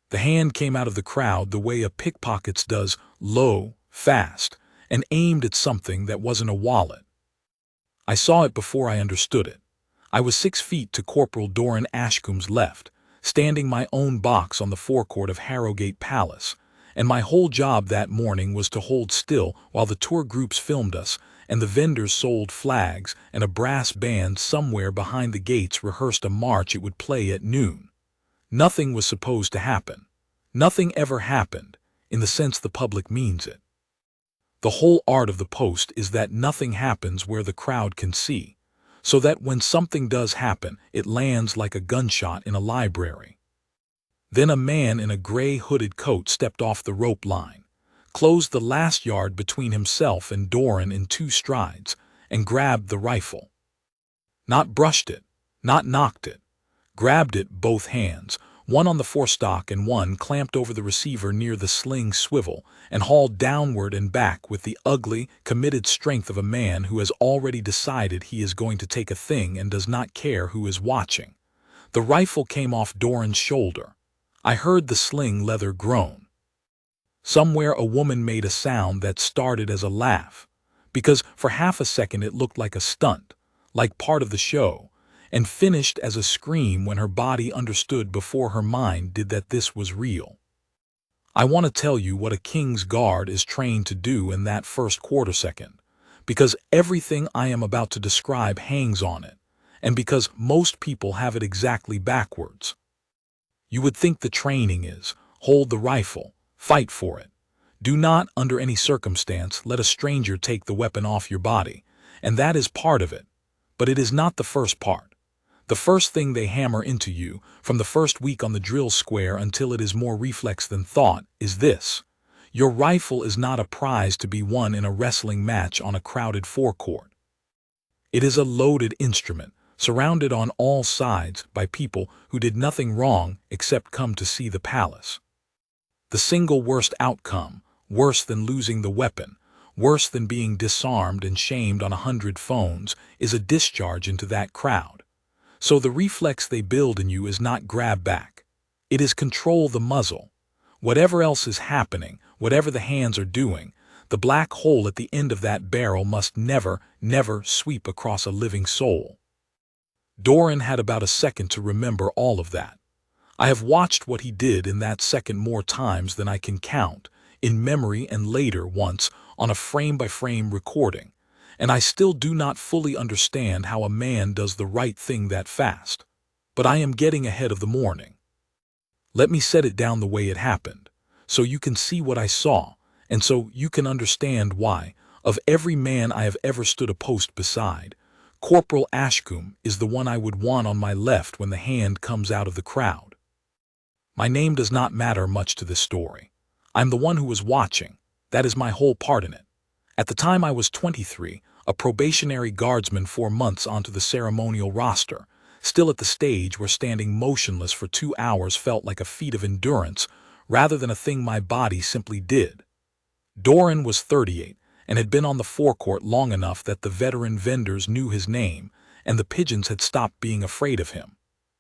The hand came out of the crowd the way a pickpocket's does, low, fast, and aimed at something that wasn't a wallet. I saw it before I understood it. I was 6 feet to Corporal Doran Ashcombe's left, standing my own box on the forecourt of Harrogate Palace, and my whole job that morning was to hold still while the tour groups filmed us, and the vendors sold flags, and a brass band somewhere behind the gates rehearsed a march it would play at noon. Nothing was supposed to happen. Nothing ever happened, in the sense the public means it. The whole art of the post is that nothing happens where the crowd can see, so that when something does happen, it lands like a gunshot in a library. Then a man in a gray hooded coat stepped off the rope line, closed the last yard between himself and Doran in 2 strides, and grabbed the rifle. Not brushed it, not knocked it, grabbed it both hands, one on the forestock and one clamped over the receiver near the sling swivel, and hauled downward and back with the ugly, committed strength of a man who has already decided he is going to take a thing and does not care who is watching. The rifle came off Doran's shoulder. I heard the sling leather groan. Somewhere a woman made a sound that started as a laugh, because for half a second it looked like a stunt, like part of the show, and finished as a scream when her body understood before her mind did that this was real. I want to tell you what a king's guard is trained to do in that first quarter second, because everything I am about to describe hangs on it, and because most people have it exactly backwards. You would think the training is, hold the rifle, fight for it. Do not, under any circumstance, let a stranger take the weapon off your body, and that is part of it, but it is not the first part. The first thing they hammer into you, from the first week on the drill square until it is more reflex than thought, is this: your rifle is not a prize to be won in a wrestling match on a crowded forecourt. It is a loaded instrument, surrounded on all sides by people who did nothing wrong except come to see the palace. The single worst outcome, worse than losing the weapon, worse than being disarmed and shamed on 100 phones, is a discharge into that crowd. So the reflex they build in you is not grab back. It is control the muzzle. Whatever else is happening, whatever the hands are doing, the black hole at the end of that barrel must never, never sweep across a living soul. Doran had about a second to remember all of that. I have watched what he did in that second more times than I can count, in memory and later once on a frame-by-frame recording, and I still do not fully understand how a man does the right thing that fast. But I am getting ahead of the morning. Let me set it down the way it happened, so you can see what I saw, and so you can understand why, of every man I have ever stood a post beside, Corporal Ashcombe is the one I would want on my left when the hand comes out of the crowd. My name does not matter much to this story. I'm the one who was watching. That is my whole part in it. At the time I was 23, a probationary guardsman 4 months onto the ceremonial roster, still at the stage where standing motionless for 2 hours felt like a feat of endurance rather than a thing my body simply did. Doran was 38 and had been on the forecourt long enough that the veteran vendors knew his name and the pigeons had stopped being afraid of him.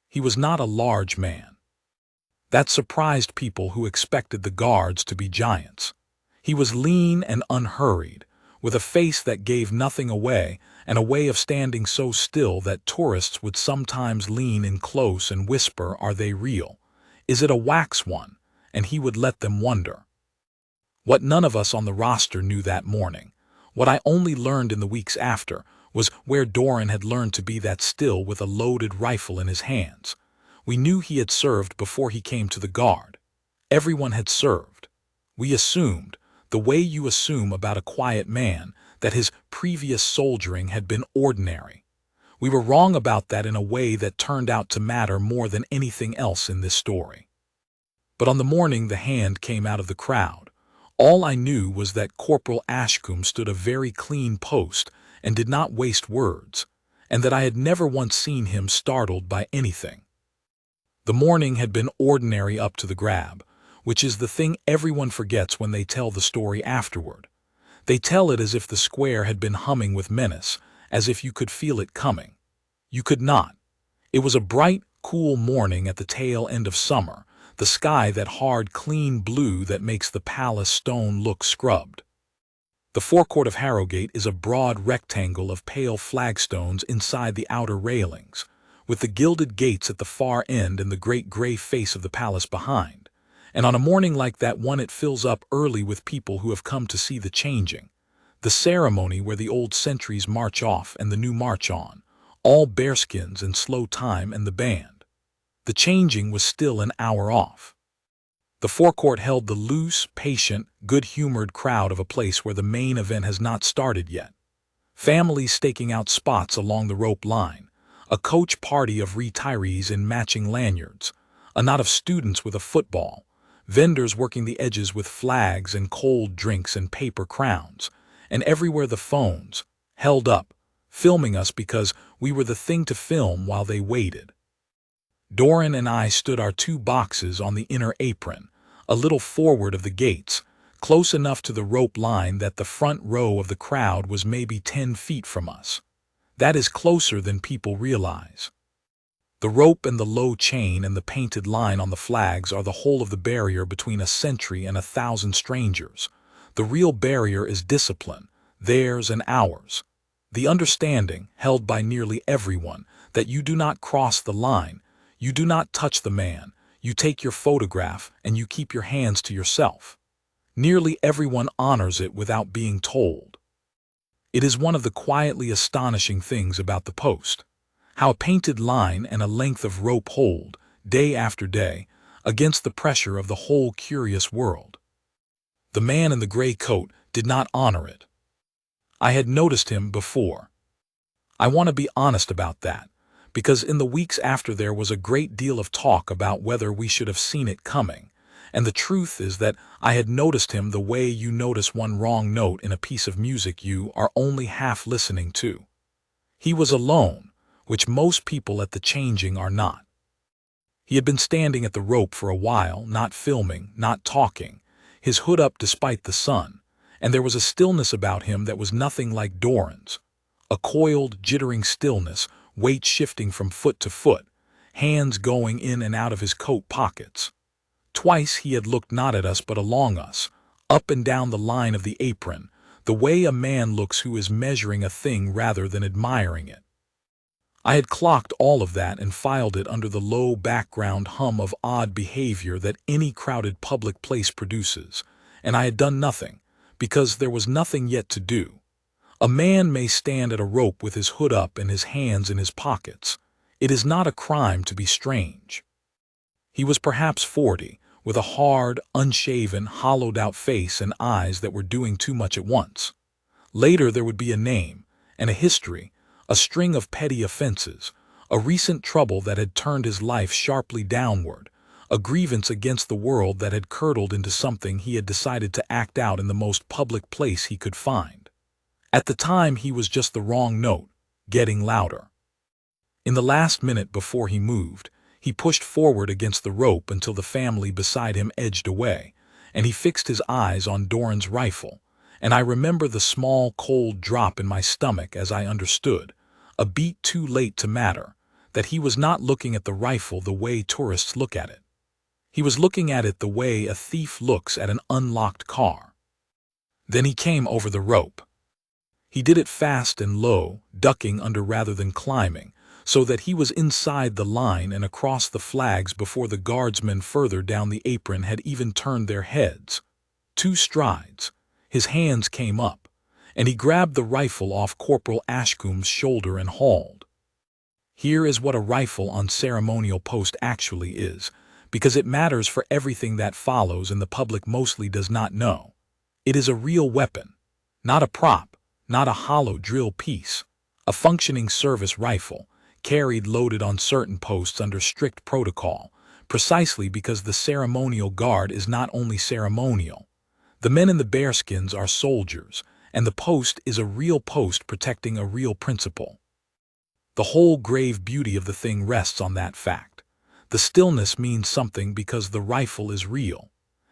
He was not a large man. That surprised people who expected the guards to be giants. He was lean and unhurried, with a face that gave nothing away and a way of standing so still that tourists would sometimes lean in close and whisper, "Are they real? Is it a wax one?" And he would let them wonder. What none of us on the roster knew that morning, what I only learned in the weeks after, was where Doran had learned to be that still with a loaded rifle in his hands. We knew he had served before he came to the guard. Everyone had served. We assumed, the way you assume about a quiet man, that his previous soldiering had been ordinary. We were wrong about that in a way that turned out to matter more than anything else in this story. But on the morning the hand came out of the crowd, all I knew was that Corporal Ashcombe stood a very clean post and did not waste words, and that I had never once seen him startled by anything. The morning had been ordinary up to the grab, which is the thing everyone forgets when they tell the story afterward. They tell it as if the square had been humming with menace, as if you could feel it coming. You could not. It was a bright, cool morning at the tail end of summer, the sky that hard, clean blue that makes the palace stone look scrubbed. The forecourt of Harrogate is a broad rectangle of pale flagstones inside the outer railings, with the gilded gates at the far end and the great gray face of the palace behind. And on a morning like that one it fills up early with people who have come to see the changing, the ceremony where the old sentries march off and the new march on, all bearskins and slow time and the band. The changing was still an hour off. The forecourt held the loose, patient, good-humored crowd of a place where the main event has not started yet. Families staking out spots along the rope line, a coach party of retirees in matching lanyards, a knot of students with a football, vendors working the edges with flags and cold drinks and paper crowns, and everywhere the phones, held up, filming us because we were the thing to film while they waited. Doran and I stood our 2 boxes on the inner apron, a little forward of the gates, close enough to the rope line that the front row of the crowd was maybe 10 feet from us. That is closer than people realize. The rope and the low chain and the painted line on the flags are the whole of the barrier between a sentry and 1,000 strangers. The real barrier is discipline, theirs and ours. The understanding, held by nearly everyone, that you do not cross the line, you do not touch the man, you take your photograph and you keep your hands to yourself. Nearly everyone honors it without being told. It is one of the quietly astonishing things about the post, how a painted line and a length of rope hold, day after day, against the pressure of the whole curious world. The man in the gray coat did not honor it. I had noticed him before. I want to be honest about that, because in the weeks after there was a great deal of talk about whether we should have seen it coming, and the truth is that I had noticed him the way you notice one wrong note in a piece of music you are only half listening to. He was alone, which most people at the changing are not. He had been standing at the rope for a while, not filming, not talking, his hood up despite the sun, and there was a stillness about him that was nothing like Doran's, a coiled, jittering stillness, weight shifting from foot to foot, hands going in and out of his coat pockets. Twice he had looked not at us but along us, up and down the line of the apron, the way a man looks who is measuring a thing rather than admiring it. I had clocked all of that and filed it under the low background hum of odd behavior that any crowded public place produces, and I had done nothing, because there was nothing yet to do. A man may stand at a rope with his hood up and his hands in his pockets. It is not a crime to be strange. He was perhaps 40, with a hard, unshaven, hollowed-out face and eyes that were doing too much at once. Later there would be a name, and a history, a string of petty offenses, a recent trouble that had turned his life sharply downward, a grievance against the world that had curdled into something he had decided to act out in the most public place he could find. At the time he was just the wrong note, getting louder. In the last minute before he moved, he pushed forward against the rope until the family beside him edged away, and he fixed his eyes on Doran's rifle, and I remember the small, cold drop in my stomach as I understood, a beat too late to matter, that he was not looking at the rifle the way tourists look at it. He was looking at it the way a thief looks at an unlocked car. Then he came over the rope. He did it fast and low, ducking under rather than climbing, so that he was inside the line and across the flags before the guardsmen further down the apron had even turned their heads. 2 strides, his hands came up, and he grabbed the rifle off Corporal Ashcombe's shoulder and hauled. Here is what a rifle on ceremonial post actually is, because it matters for everything that follows and the public mostly does not know. It is a real weapon, not a prop, not a hollow drill piece, a functioning service rifle, carried loaded on certain posts under strict protocol, precisely because the ceremonial guard is not only ceremonial. The men in the bearskins are soldiers, and the post is a real post protecting a real principle. The whole grave beauty of the thing rests on that fact. The stillness means something because the rifle is real,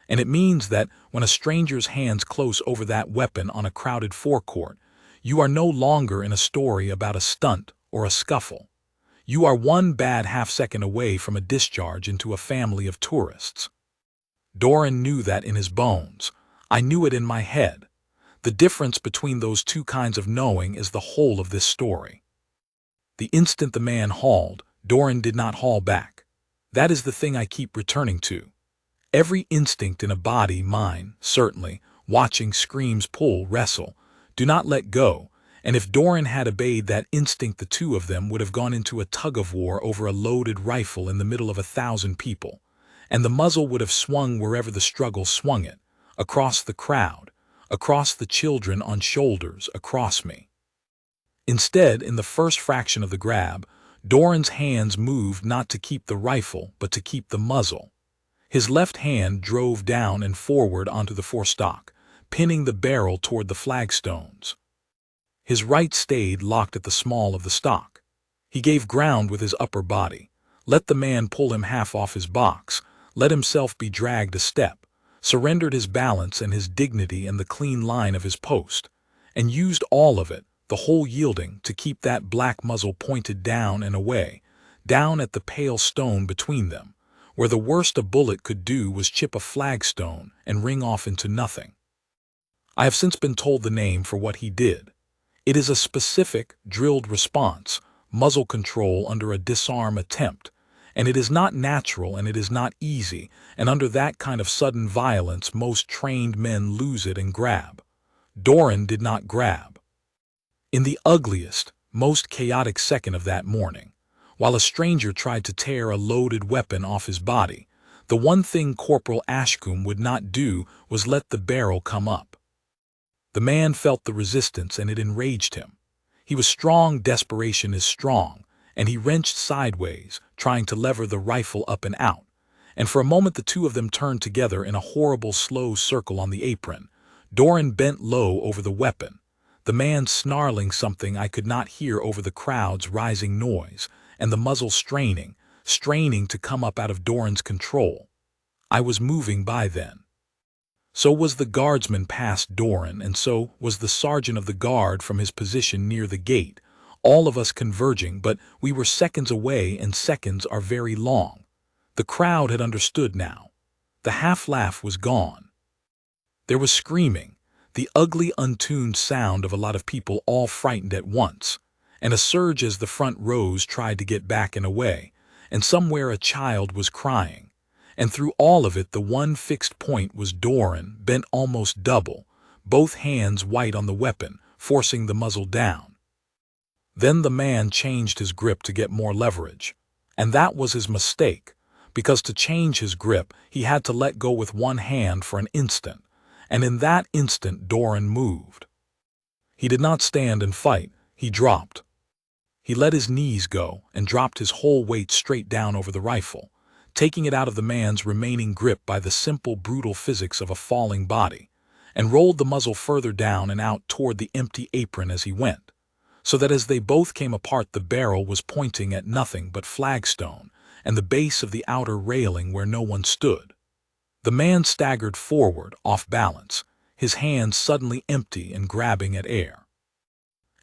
and it means that when a stranger's hands close over that weapon on a crowded forecourt, you are no longer in a story about a stunt or a scuffle. You are one bad half-second away from a discharge into a family of tourists. Doran knew that in his bones. I knew it in my head. The difference between those two kinds of knowing is the whole of this story. The instant the man hauled, Doran did not haul back. That is the thing I keep returning to. Every instinct in a body, mine, certainly, watching, screams, pull, wrestle, do not let go, and if Doran had obeyed that instinct, the two of them would have gone into a tug-of-war over a loaded rifle in the middle of 1,000 people, and the muzzle would have swung wherever the struggle swung it, across the crowd, across the children on shoulders, across me. Instead, in the first fraction of the grab, Doran's hands moved not to keep the rifle, but to keep the muzzle. His left hand drove down and forward onto the forestock, pinning the barrel toward the flagstones. His right stayed locked at the small of the stock. He gave ground with his upper body, let the man pull him half off his box, let himself be dragged a step, surrendered his balance and his dignity and the clean line of his post, and used all of it, the whole yielding, to keep that black muzzle pointed down and away, down at the pale stone between them, where the worst a bullet could do was chip a flagstone and ring off into nothing. I have since been told the name for what he did. It is a specific, drilled response, muzzle control under a disarm attempt, and it is not natural and it is not easy, and under that kind of sudden violence most trained men lose it and grab. Doran did not grab. In the ugliest, most chaotic second of that morning, while a stranger tried to tear a loaded weapon off his body, the one thing Corporal Ashcombe would not do was let the barrel come up. The man felt the resistance and it enraged him. He was strong, desperation is strong, and he wrenched sideways, trying to lever the rifle up and out, and for a moment the two of them turned together in a horrible slow circle on the apron. Doran bent low over the weapon, the man snarling something I could not hear over the crowd's rising noise, and the muzzle straining to come up out of Doran's control. I was moving by then. So was the guardsman past Doran, and so was the sergeant of the guard from his position near the gate, all of us converging, but we were seconds away, and seconds are very long. The crowd had understood now. The half-laugh was gone. There was screaming, the ugly, untuned sound of a lot of people all frightened at once, and a surge as the front rows tried to get back and away, and somewhere a child was crying. And through all of it the one fixed point was Doran, bent almost double, both hands white on the weapon, forcing the muzzle down. Then the man changed his grip to get more leverage. And that was his mistake, because to change his grip he had to let go with one hand for an instant, and in that instant Doran moved. He did not stand and fight, he dropped. He let his knees go and dropped his whole weight straight down over the rifle, taking it out of the man's remaining grip by the simple, brutal physics of a falling body, and rolled the muzzle further down and out toward the empty apron as he went, so that as they both came apart the barrel was pointing at nothing but flagstone and the base of the outer railing where no one stood. The man staggered forward, off balance, his hands suddenly empty and grabbing at air.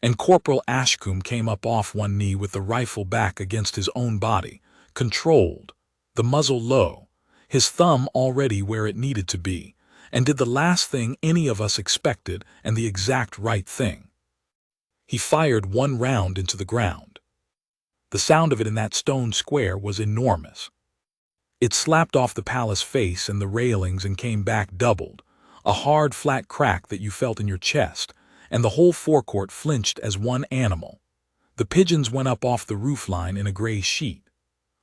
And Corporal Ashcombe came up off one knee with the rifle back against his own body, controlled, the muzzle low, his thumb already where it needed to be, and did the last thing any of us expected and the exact right thing. He fired one round into the ground. The sound of it in that stone square was enormous. It slapped off the palace face and the railings and came back doubled, a hard flat crack that you felt in your chest, and the whole forecourt flinched as one animal. The pigeons went up off the roofline in a gray sheet.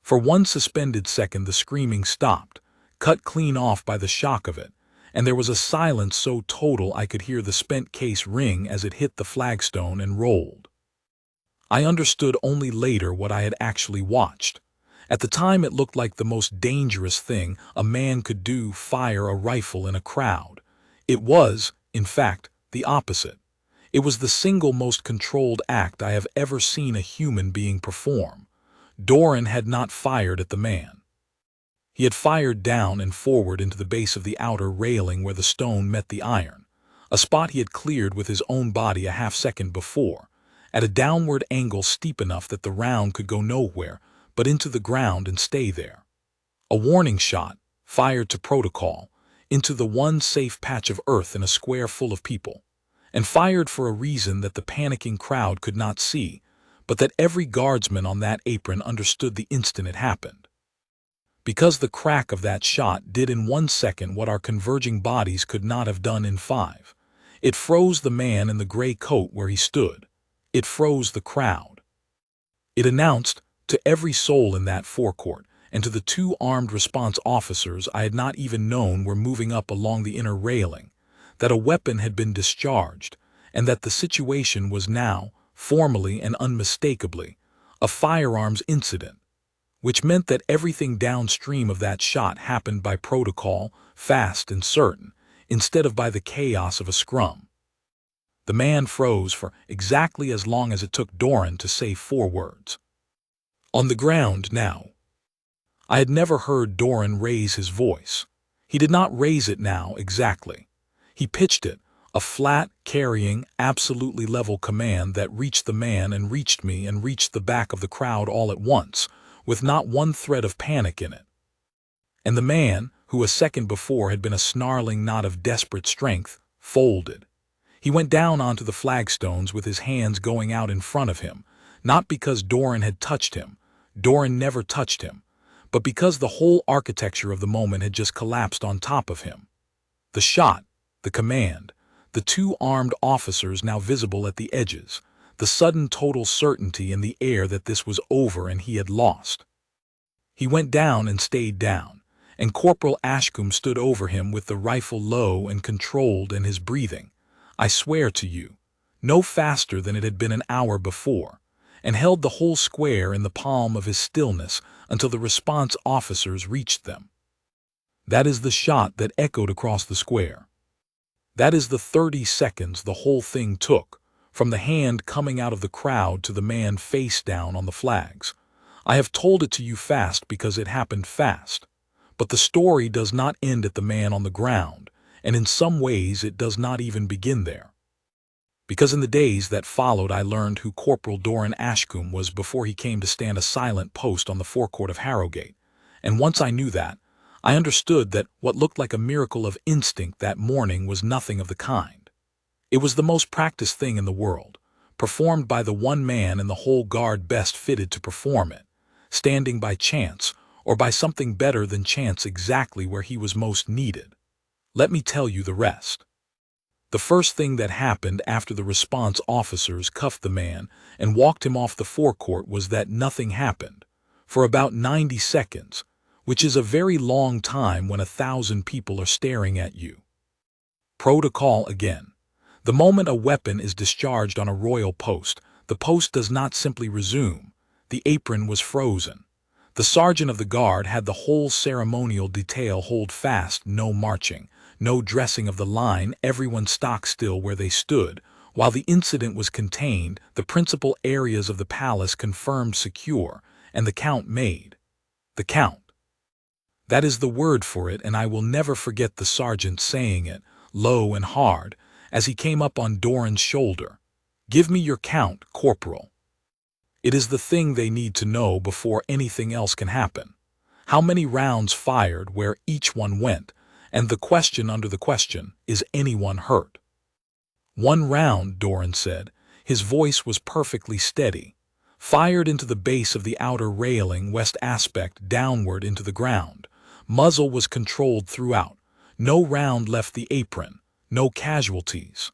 For one suspended second the screaming stopped, cut clean off by the shock of it, and there was a silence so total I could hear the spent case ring as it hit the flagstone and rolled. I understood only later what I had actually watched. At the time it looked like the most dangerous thing a man could do, fire a rifle in a crowd. It was, in fact, the opposite. It was the single most controlled act I have ever seen a human being perform. Doran had not fired at the man. He had fired down and forward into the base of the outer railing where the stone met the iron, a spot he had cleared with his own body a half-second before, at a downward angle steep enough that the round could go nowhere but into the ground and stay there. A warning shot, fired to protocol, into the one safe patch of earth in a square full of people, and fired for a reason that the panicking crowd could not see, but that every guardsman on that apron understood the instant it happened. Because the crack of that shot did in 1 second what our converging bodies could not have done in 5. It froze the man in the gray coat where he stood. It froze the crowd. It announced, to every soul in that forecourt, and to the 2 armed response officers I had not even known were moving up along the inner railing, that a weapon had been discharged, and that the situation was now, formally and unmistakably, a firearms incident, which meant that everything downstream of that shot happened by protocol, fast and certain, instead of by the chaos of a scrum. The man froze for exactly as long as it took Doran to say 4 words. On the ground now. I had never heard Doran raise his voice. He did not raise it now exactly. He pitched it, a flat, carrying, absolutely level command that reached the man and reached me and reached the back of the crowd all at once, with not one thread of panic in it. And the man, who a second before had been a snarling knot of desperate strength, folded. He went down onto the flagstones with his hands going out in front of him, not because Doran had touched him. Doran never touched him, but because the whole architecture of the moment had just collapsed on top of him. The shot, the command, the 2 armed officers now visible at the edges, the sudden total certainty in the air that this was over and he had lost. He went down and stayed down, and Corporal Ashcombe stood over him with the rifle low and controlled and his breathing, I swear to you, no faster than it had been an hour before, and held the whole square in the palm of his stillness until the response officers reached them. That is the shot that echoed across the square. That is the 30 seconds the whole thing took, from the hand coming out of the crowd to the man face down on the flags. I have told it to you fast because it happened fast, but the story does not end at the man on the ground, and in some ways it does not even begin there. Because in the days that followed I learned who Corporal Doran Ashcombe was before he came to stand a silent post on the forecourt of Harrogate, and once I knew that, I understood that what looked like a miracle of instinct that morning was nothing of the kind. It was the most practiced thing in the world, performed by the one man in the whole guard best fitted to perform it, standing by chance, or by something better than chance exactly where he was most needed. Let me tell you the rest. The first thing that happened after the response officers cuffed the man and walked him off the forecourt was that nothing happened, for about 90 seconds, which is a very long time when 1,000 people are staring at you. Protocol again. The moment a weapon is discharged on a royal post, the post does not simply resume. The apron was frozen. The sergeant of the guard had the whole ceremonial detail hold fast, no marching, no dressing of the line, everyone stock still where they stood, while the incident was contained, the principal areas of the palace confirmed secure, and the count made. The count. That is the word for it, and I will never forget the sergeant saying it, low and hard, as he came up on Doran's shoulder. Give me your count, Corporal. It is the thing they need to know before anything else can happen. How many rounds fired, where each one went, and the question under the question, is anyone hurt? 1 round, Doran said. His voice was perfectly steady. Fired into the base of the outer railing, west aspect, downward into the ground. Muzzle was controlled throughout. No round left the apron. No casualties.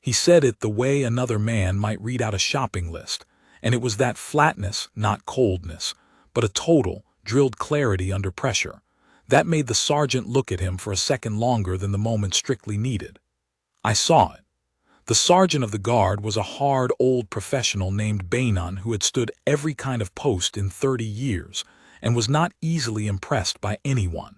He said it the way another man might read out a shopping list, and it was that flatness, not coldness, but a total, drilled clarity under pressure, that made the sergeant look at him for a second longer than the moment strictly needed. I saw it. The sergeant of the guard was a hard old professional named Bainon who had stood every kind of post in 30 years and was not easily impressed by anyone.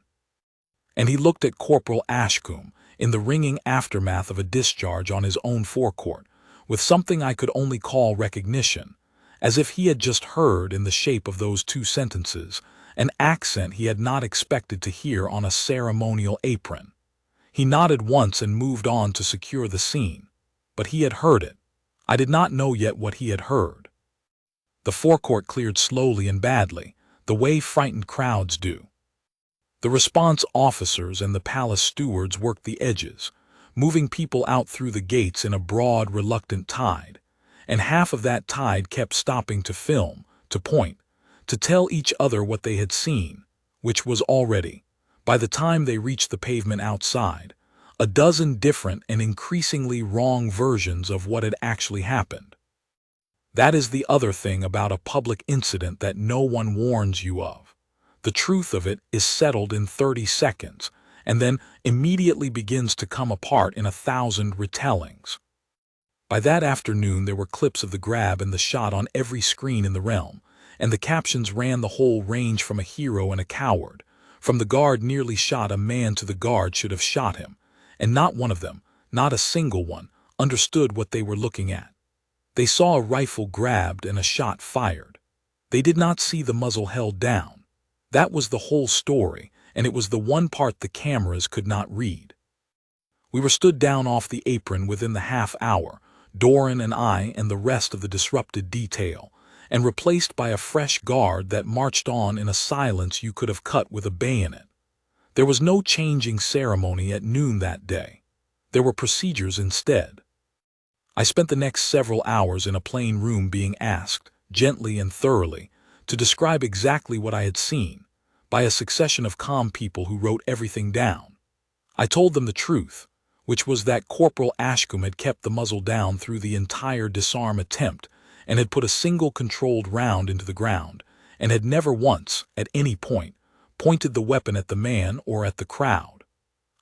And he looked at Corporal Ashcombe in the ringing aftermath of a discharge on his own forecourt with something I could only call recognition, as if he had just heard in the shape of those 2 sentences an accent he had not expected to hear on a ceremonial apron. He nodded once and moved on to secure the scene. But he had heard it. I did not know yet what he had heard. The forecourt cleared slowly and badly, the way frightened crowds do. The response officers and the palace stewards worked the edges, moving people out through the gates in a broad, reluctant tide, and half of that tide kept stopping to film, to point, to tell each other what they had seen, which was already, by the time they reached the pavement outside, a dozen different and increasingly wrong versions of what had actually happened. That is the other thing about a public incident that no one warns you of. The truth of it is settled in 30 seconds, and then immediately begins to come apart in 1,000 retellings. By that afternoon there were clips of the grab and the shot on every screen in the realm, and the captions ran the whole range from a hero and a coward, from the guard nearly shot a man to the guard should have shot him, and not one of them, not a single one, understood what they were looking at. They saw a rifle grabbed and a shot fired. They did not see the muzzle held down. That was the whole story, and it was the one part the cameras could not read. We were stood down off the apron within the half hour, Doran and I and the rest of the disrupted detail, and replaced by a fresh guard that marched on in a silence you could have cut with a bayonet. There was no changing ceremony at noon that day. There were procedures instead. I spent the next several hours in a plain room being asked, gently and thoroughly, to describe exactly what I had seen, by a succession of calm people who wrote everything down. I told them the truth, which was that Corporal Ashcombe had kept the muzzle down through the entire disarm attempt, and had put a single controlled round into the ground, and had never once, at any point, pointed the weapon at the man or at the crowd.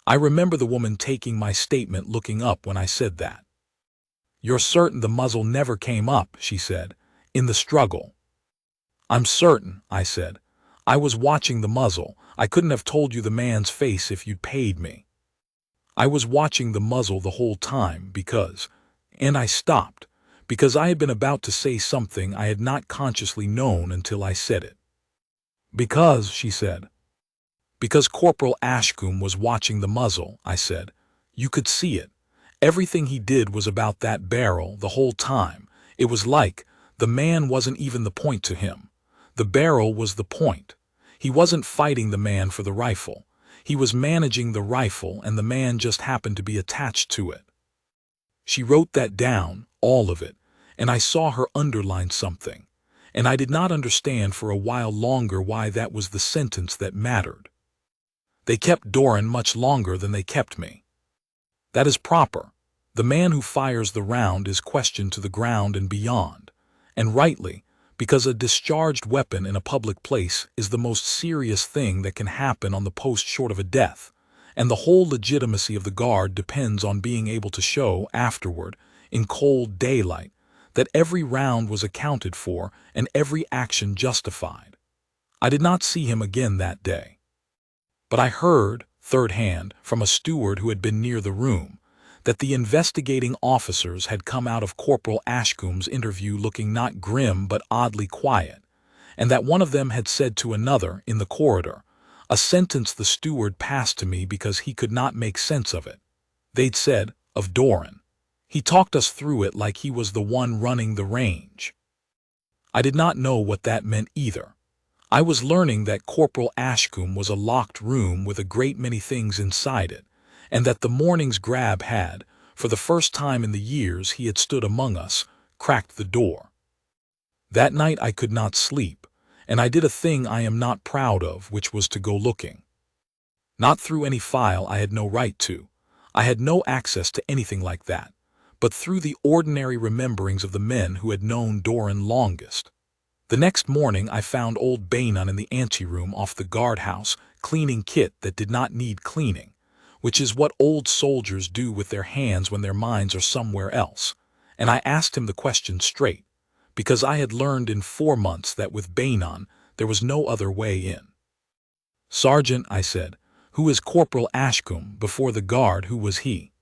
I remember the woman taking my statement looking up when I said that. "You're certain the muzzle never came up," she said, "in the struggle?" "I'm certain," I said. "I was watching the muzzle. I couldn't have told you the man's face if you'd paid me. I was watching the muzzle the whole time because—" and I stopped, because I had been about to say something I had not consciously known until I said it. "Because," she said. "Because Corporal Ashcombe was watching the muzzle," I said. "You could see it. Everything he did was about that barrel the whole time. It was like the man wasn't even the point to him. The barrel was the point. He wasn't fighting the man for the rifle. He was managing the rifle, and the man just happened to be attached to it." She wrote that down, all of it, and I saw her underline something, and I did not understand for a while longer why that was the sentence that mattered. They kept Doran much longer than they kept me. That is proper. The man who fires the round is questioned to the ground and beyond, and rightly, because a discharged weapon in a public place is the most serious thing that can happen on the post short of a death, and the whole legitimacy of the guard depends on being able to show, afterward, in cold daylight, that every round was accounted for and every action justified. I did not see him again that day. But I heard, third hand, from a steward who had been near the room, that the investigating officers had come out of Corporal Ashcombe's interview looking not grim but oddly quiet, and that one of them had said to another, in the corridor, a sentence the steward passed to me because he could not make sense of it. They'd said, of Doran. He talked us through it like he was the one running the range. I did not know what that meant either. I was learning that Corporal Ashcombe was a locked room with a great many things inside it, and that the morning's grab had, for the first time in the years he had stood among us, cracked the door. That night I could not sleep, and I did a thing I am not proud of, which was to go looking. Not through any file I had no right to. I had no access to anything like that, but through the ordinary rememberings of the men who had known Doran longest. The next morning I found old Bainon in the anteroom off the guardhouse, cleaning kit that did not need cleaning, which is what old soldiers do with their hands when their minds are somewhere else, and I asked him the question straight, because I had learned in 4 months that with Bainon there was no other way in. "Sergeant," I said, "who is Corporal Ashcombe? Before the guard, who was he?"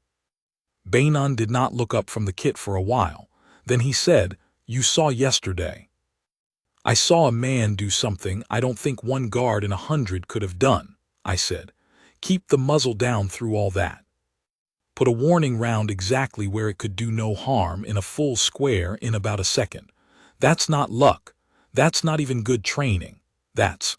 Bainon did not look up from the kit for a while. Then he said, "You saw yesterday." "I saw a man do something I don't think one guard in 100 could have done," I said. "Keep the muzzle down through all that." put a warning round exactly where it could do no harm in a full square in about a second. That's not luck. That's not even good training. That's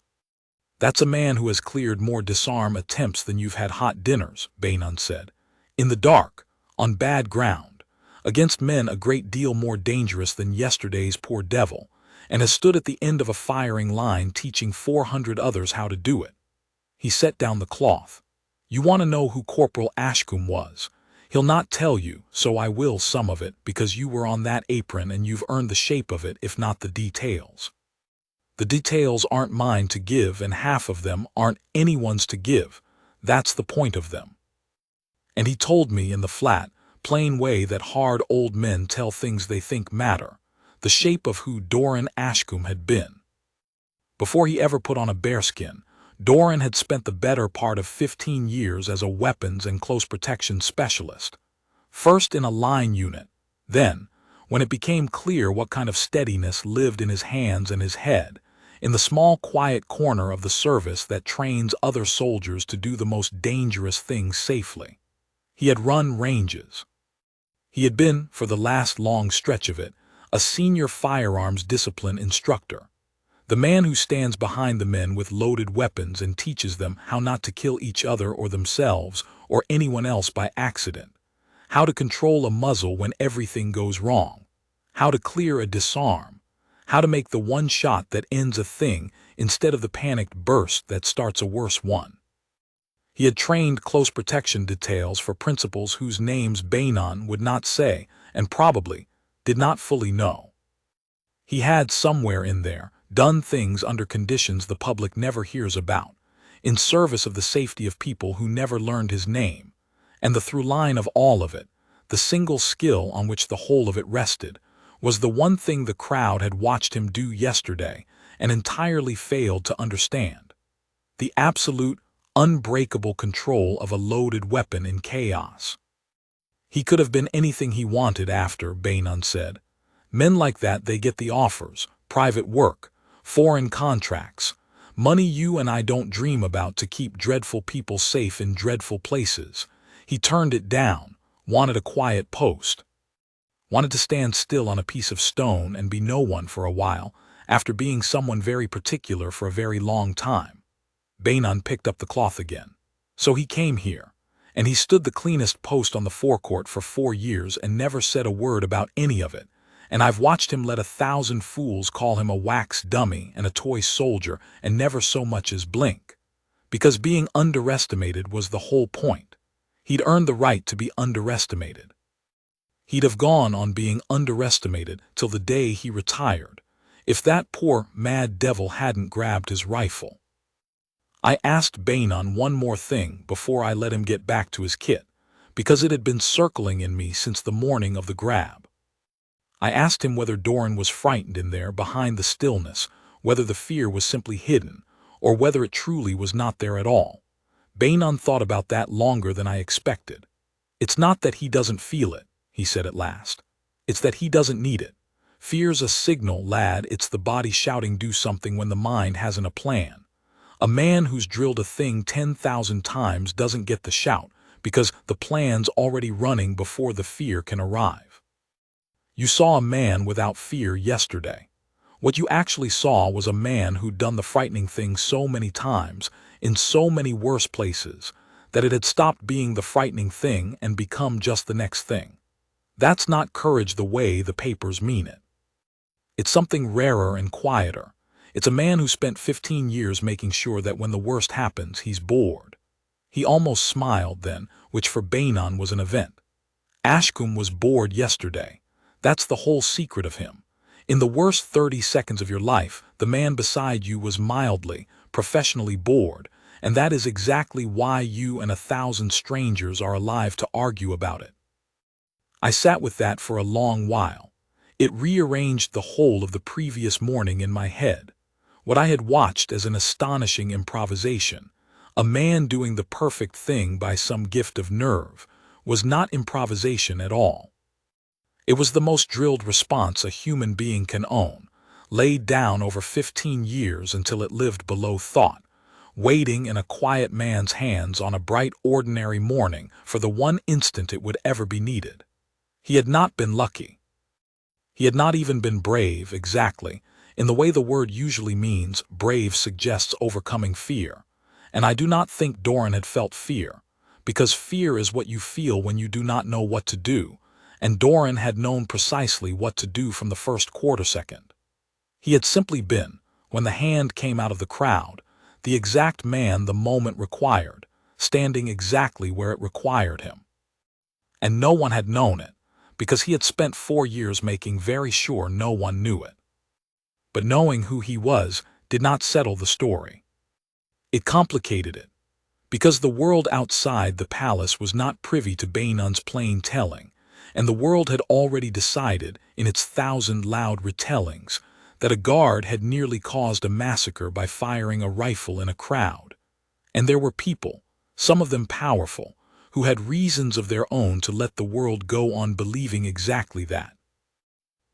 a man who has cleared more disarm attempts than you've had hot dinners, Bainon said. In the dark, on bad ground, against men a great deal more dangerous than yesterday's poor devil, and has stood at the end of a firing line teaching 400 others how to do it. He set down the cloth. You want to know who Corporal Ashcombe was? He'll not tell you, so I will some of it, because you were on that apron and you've earned the shape of it, if not the details. The details aren't mine to give, and half of them aren't anyone's to give. That's the point of them. And he told me in the flat, plain way that hard old men tell things they think matter, the shape of who Doran Ashcombe had been. Before he ever put on a bearskin, Doran had spent the better part of 15 years as a weapons and close protection specialist. First in a line unit, then, when it became clear what kind of steadiness lived in his hands and his head, in the small quiet corner of the service that trains other soldiers to do the most dangerous things safely. He had run ranges. He had been, for the last long stretch of it, a senior firearms discipline instructor. The man who stands behind the men with loaded weapons and teaches them how not to kill each other or themselves or anyone else by accident, how to control a muzzle when everything goes wrong, how to clear a disarm, how to make the one shot that ends a thing instead of the panicked burst that starts a worse one. He had trained close protection details for principals whose names Bainon would not say and probably did not fully know. He had somewhere in there done things under conditions the public never hears about, in service of the safety of people who never learned his name, and the through line of all of it, the single skill on which the whole of it rested, was the one thing the crowd had watched him do yesterday and entirely failed to understand: the absolute, unbreakable control of a loaded weapon in chaos. He could have been anything he wanted after, Bainon said. Men like that, they get the offers, private work, foreign contracts, money you and I don't dream about to keep dreadful people safe in dreadful places. He turned it down, wanted a quiet post. Wanted to stand still on a piece of stone and be no one for a while, after being someone very particular for a very long time. Bainon picked up the cloth again. So he came here, and he stood the cleanest post on the forecourt for 4 years and never said a word about any of it. And I've watched him let 1,000 fools call him a wax dummy and a toy soldier and never so much as blink. Because being underestimated was the whole point. He'd earned the right to be underestimated. He'd have gone on being underestimated till the day he retired, if that poor mad devil hadn't grabbed his rifle. I asked Bainon one more thing before I let him get back to his kit, because it had been circling in me since the morning of the grab. I asked him whether Doran was frightened in there behind the stillness, whether the fear was simply hidden, or whether it truly was not there at all. Bainon thought about that longer than I expected. It's not that he doesn't feel it, he said at last. It's that he doesn't need it. Fear's a signal, lad. It's the body shouting do something when the mind hasn't a plan. A man who's drilled a thing 10,000 times doesn't get the shout, because the plan's already running before the fear can arrive. You saw a man without fear yesterday. What you actually saw was a man who'd done the frightening thing so many times, in so many worse places, that it had stopped being the frightening thing and become just the next thing. That's not courage the way the papers mean it. It's something rarer and quieter. It's a man who spent 15 years making sure that when the worst happens, he's bored. He almost smiled then, which for Bainon was an event. Ashcombe was bored yesterday. That's the whole secret of him. In the worst 30 seconds of your life, the man beside you was mildly, professionally bored, and that is exactly why you and 1,000 strangers are alive to argue about it. I sat with that for a long while. It rearranged the whole of the previous morning in my head. What I had watched as an astonishing improvisation, a man doing the perfect thing by some gift of nerve, was not improvisation at all. It was the most drilled response a human being can own, laid down over 15 years until it lived below thought, waiting in a quiet man's hands on a bright ordinary morning for the one instant it would ever be needed. He had not been lucky. He had not even been brave, exactly, in the way the word usually means. Brave suggests overcoming fear, and I do not think Doran had felt fear, because fear is what you feel when you do not know what to do, and Doran had known precisely what to do from the first quarter-second. He had simply been, when the hand came out of the crowd, the exact man the moment required, standing exactly where it required him. And no one had known it, because he had spent 4 years making very sure no one knew it. But knowing who he was did not settle the story. It complicated it, because the world outside the palace was not privy to Bainun's plain telling, and the world had already decided, in its 1,000 loud retellings, that a guard had nearly caused a massacre by firing a rifle in a crowd. And there were people, some of them powerful, who had reasons of their own to let the world go on believing exactly that.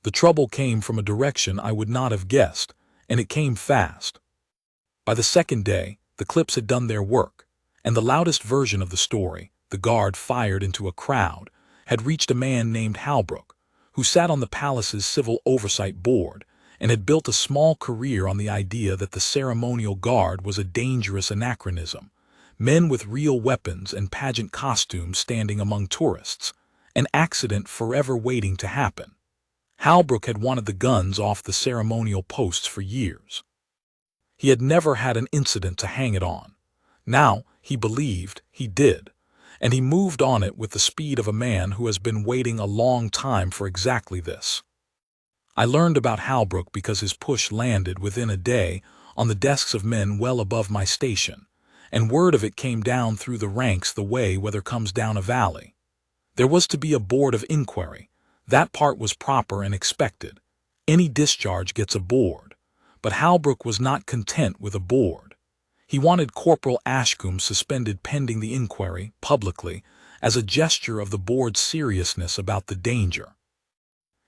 The trouble came from a direction I would not have guessed, and it came fast. By the second day, the clips had done their work, and the loudest version of the story, the guard fired into a crowd, had reached a man named Halbrook, who sat on the palace's civil oversight board, and had built a small career on the idea that the ceremonial guard was a dangerous anachronism, men with real weapons and pageant costumes standing among tourists, an accident forever waiting to happen. Halbrook had wanted the guns off the ceremonial posts for years. He had never had an incident to hang it on. Now, he believed, he did, and he moved on it with the speed of a man who has been waiting a long time for exactly this. I learned about Halbrook because his push landed within a day on the desks of men well above my station, and word of it came down through the ranks the way weather comes down a valley. There was to be a board of inquiry. That part was proper and expected. Any discharge gets a board, but Halbrook was not content with a board. He wanted Corporal Ashcombe suspended pending the inquiry, publicly, as a gesture of the board's seriousness about the danger.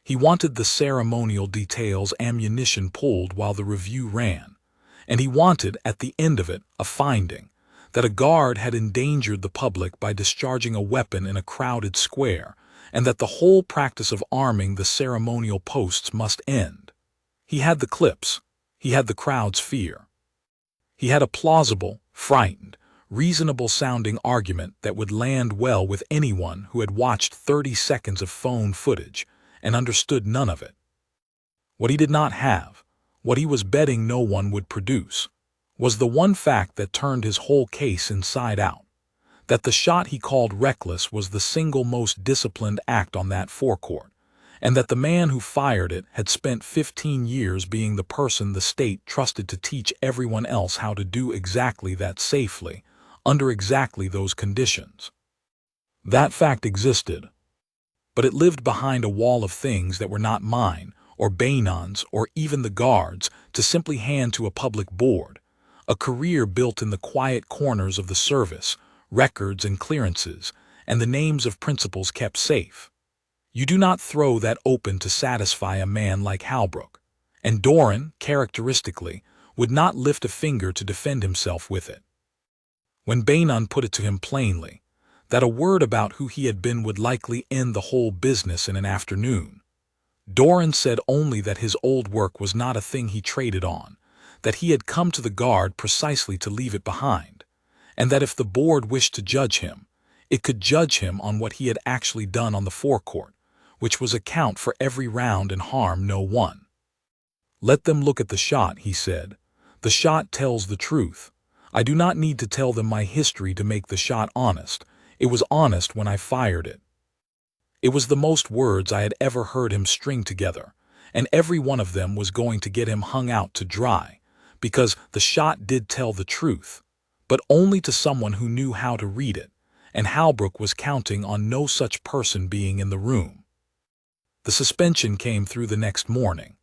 He wanted the ceremonial details ammunition pulled while the review ran, and he wanted, at the end of it, a finding that a guard had endangered the public by discharging a weapon in a crowded square, and that the whole practice of arming the ceremonial posts must end. He had the clips. He had the crowd's fear. He had a plausible, frightened, reasonable-sounding argument that would land well with anyone who had watched 30 seconds of phone footage and understood none of it. What he did not have, what he was betting no one would produce, was the one fact that turned his whole case inside out, that the shot he called reckless was the single most disciplined act on that forecourt, and that the man who fired it had spent 15 years being the person the state trusted to teach everyone else how to do exactly that safely, under exactly those conditions. That fact existed, but it lived behind a wall of things that were not mine, or Bainun's, or even the guards, to simply hand to a public board, a career built in the quiet corners of the service, records and clearances, and the names of principals kept safe. You do not throw that open to satisfy a man like Halbrook, and Doran, characteristically, would not lift a finger to defend himself with it. When Bainun put it to him plainly, that a word about who he had been would likely end the whole business in an afternoon, Doran said only that his old work was not a thing he traded on, that he had come to the guard precisely to leave it behind, and that if the board wished to judge him, it could judge him on what he had actually done on the forecourt, which was account for every round and harm no one. Let them look at the shot, he said. The shot tells the truth. I do not need to tell them my history to make the shot honest. It was honest when I fired it. It was the most words I had ever heard him string together, and every one of them was going to get him hung out to dry, because the shot did tell the truth, but only to someone who knew how to read it, and Halbrook was counting on no such person being in the room. The suspension came through the next morning.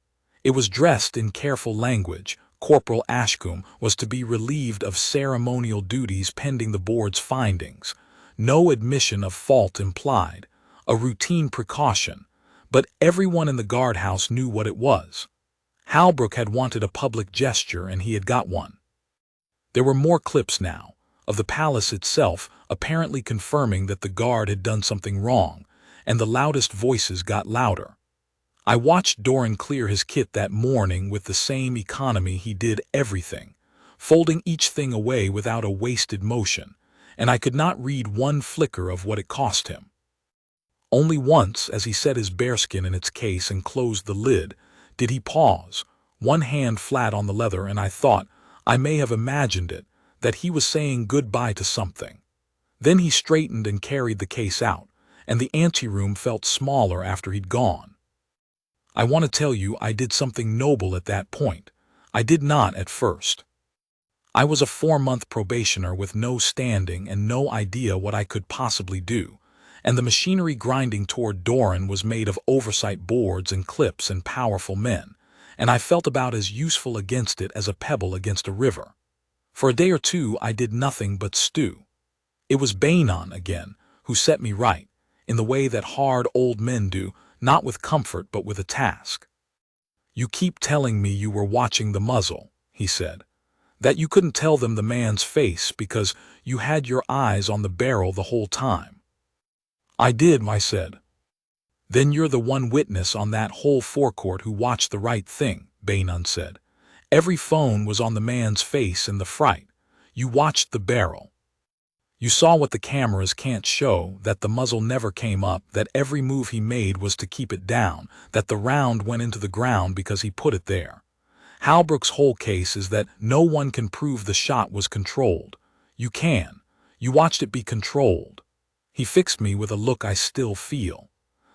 It was dressed in careful language. Corporal Ashcombe was to be relieved of ceremonial duties pending the board's findings. No admission of fault implied, a routine precaution, but everyone in the guardhouse knew what it was. Halbrook had wanted a public gesture and he had got one. There were more clips now, of the palace itself apparently confirming that the guard had done something wrong, and the loudest voices got louder. I watched Doran clear his kit that morning with the same economy he did everything, folding each thing away without a wasted motion, and I could not read one flicker of what it cost him. Only once, as he set his bearskin in its case and closed the lid, did he pause, one hand flat on the leather, and I thought, I may have imagined it, that he was saying goodbye to something. Then he straightened and carried the case out, and the anteroom felt smaller after he'd gone. I want to tell you I did something noble at that point. I did not at first. I was a 4-month probationer with no standing and no idea what I could possibly do, and the machinery grinding toward Doran was made of oversight boards and clips and powerful men, and I felt about as useful against it as a pebble against a river. For a day or two I did nothing but stew. It was Bainon again who set me right, in the way that hard old men do, not with comfort but with a task. "You keep telling me you were watching the muzzle," he said. "That you couldn't tell them the man's face because you had your eyes on the barrel the whole time." "I did," I said. "Then you're the one witness on that whole forecourt who watched the right thing," Bainon said. "Every phone was on the man's face in the fright. You watched the barrel. You saw what the cameras can't show, that the muzzle never came up, that every move he made was to keep it down, that the round went into the ground because he put it there. Halbrook's whole case is that no one can prove the shot was controlled. You can. You watched it be controlled." He fixed me with a look I still feel.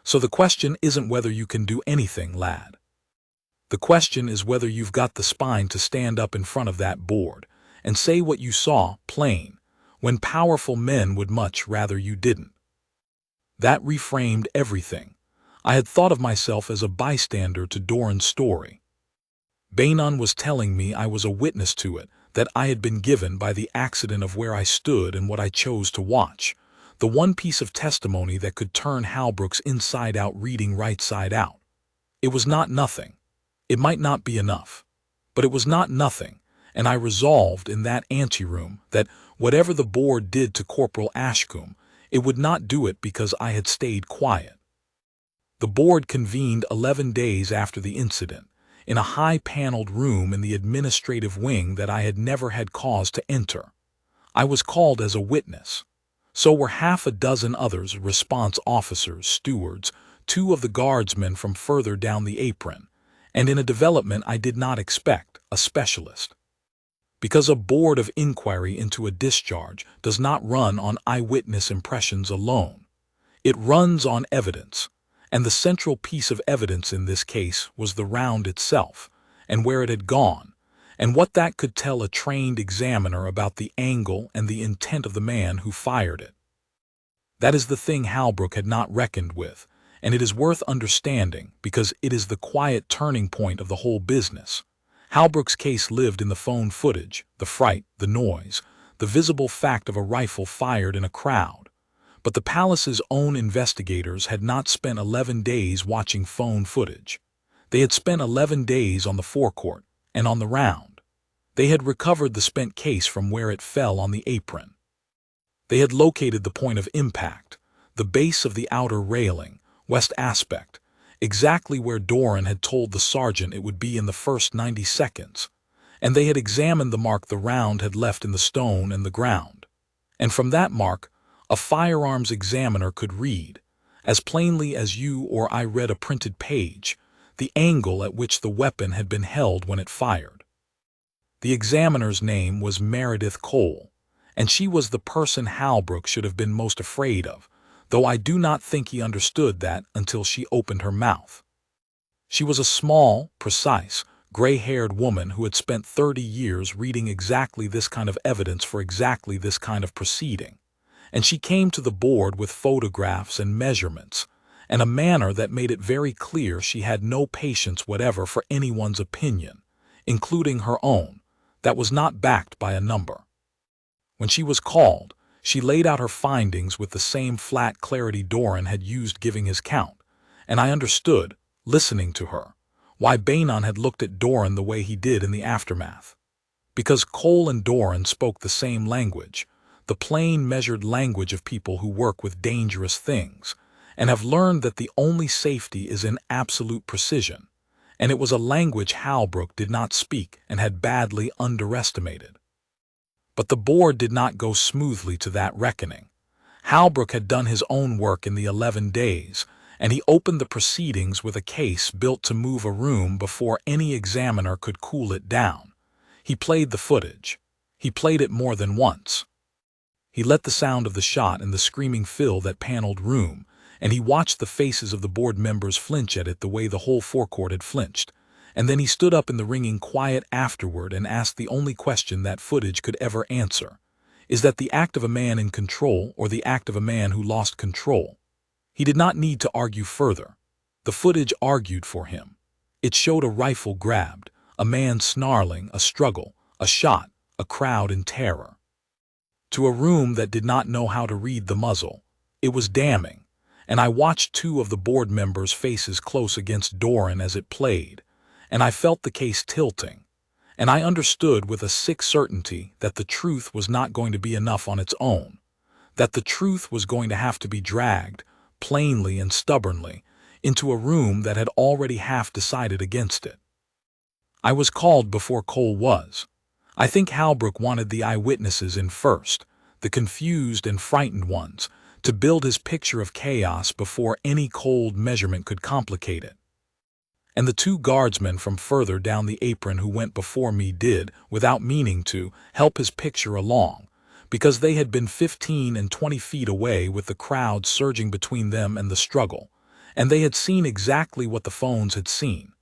"So the question isn't whether you can do anything, lad. The question is whether you've got the spine to stand up in front of that board and say what you saw, plain, when powerful men would much rather you didn't." That reframed everything. I had thought of myself as a bystander to Doran's story. Bainon was telling me I was a witness to it, that I had been given by the accident of where I stood and what I chose to watch, the one piece of testimony that could turn Halbrook's inside-out reading right-side out. It was not nothing. It might not be enough. But it was not nothing, and I resolved in that anteroom that whatever the board did to Corporal Ashcombe, it would not do it because I had stayed quiet. The board convened 11 days after the incident, in a high-paneled room in the administrative wing that I had never had cause to enter. I was called as a witness. So were half a dozen others, response officers, stewards, 2 of the guardsmen from further down the apron, and in a development I did not expect, a specialist. Because a board of inquiry into a discharge does not run on eyewitness impressions alone. It runs on evidence, and the central piece of evidence in this case was the round itself, and where it had gone, and what that could tell a trained examiner about the angle and the intent of the man who fired it. That is the thing Halbrook had not reckoned with, and it is worth understanding because it is the quiet turning point of the whole business. Halbrook's case lived in the phone footage, the fright, the noise, the visible fact of a rifle fired in a crowd. But the palace's own investigators had not spent 11 days watching phone footage. They had spent 11 days on the forecourt and on the round. They had recovered the spent case from where it fell on the apron. They had located the point of impact, the base of the outer railing, west aspect, exactly where Doran had told the sergeant it would be in the first 90 seconds, and they had examined the mark the round had left in the stone and the ground. And from that mark, a firearms examiner could read, as plainly as you or I read a printed page, the angle at which the weapon had been held when it fired. The examiner's name was Meredith Cole, and she was the person Halbrook should have been most afraid of, though I do not think he understood that until she opened her mouth. She was a small, precise, gray-haired woman who had spent 30 years reading exactly this kind of evidence for exactly this kind of proceeding, and she came to the board with photographs and measurements, and a manner that made it very clear she had no patience whatever for anyone's opinion, including her own, that was not backed by a number. When she was called, she laid out her findings with the same flat clarity Doran had used giving his count, and I understood, listening to her, why Bainon had looked at Doran the way he did in the aftermath. because Cole and Doran spoke the same language, the plain, measured language of people who work with dangerous things, and have learned that the only safety is in absolute precision, and it was a language Halbrook did not speak and had badly underestimated. But the board did not go smoothly to that reckoning. Halbrook had done his own work in the 11 days, and he opened the proceedings with a case built to move a room before any examiner could cool it down. He played the footage. He played it more than once. He let the sound of the shot and the screaming fill that paneled room, and he watched the faces of the board members flinch at it the way the whole forecourt had flinched. And then he stood up in the ringing quiet afterward and asked the only question that footage could ever answer. Is that the act of a man in control or the act of a man who lost control? He did not need to argue further. The footage argued for him. It showed a rifle grabbed, a man snarling, a struggle, a shot, a crowd in terror. To a room that did not know how to read the muzzle, it was damning, and I watched two of the board members' faces close against Doran as it played, and I felt the case tilting, and I understood with a sick certainty that the truth was not going to be enough on its own, that the truth was going to have to be dragged, plainly and stubbornly, into a room that had already half decided against it. I was called before Cole was. I think Halbrook wanted the eyewitnesses in first, the confused and frightened ones, to build his picture of chaos before any cold measurement could complicate it. And the two guardsmen from further down the apron who went before me did, without meaning to, help his picture along, because they had been 15 and 20 feet away with the crowd surging between them and the struggle, and they had seen exactly what the phones had seen.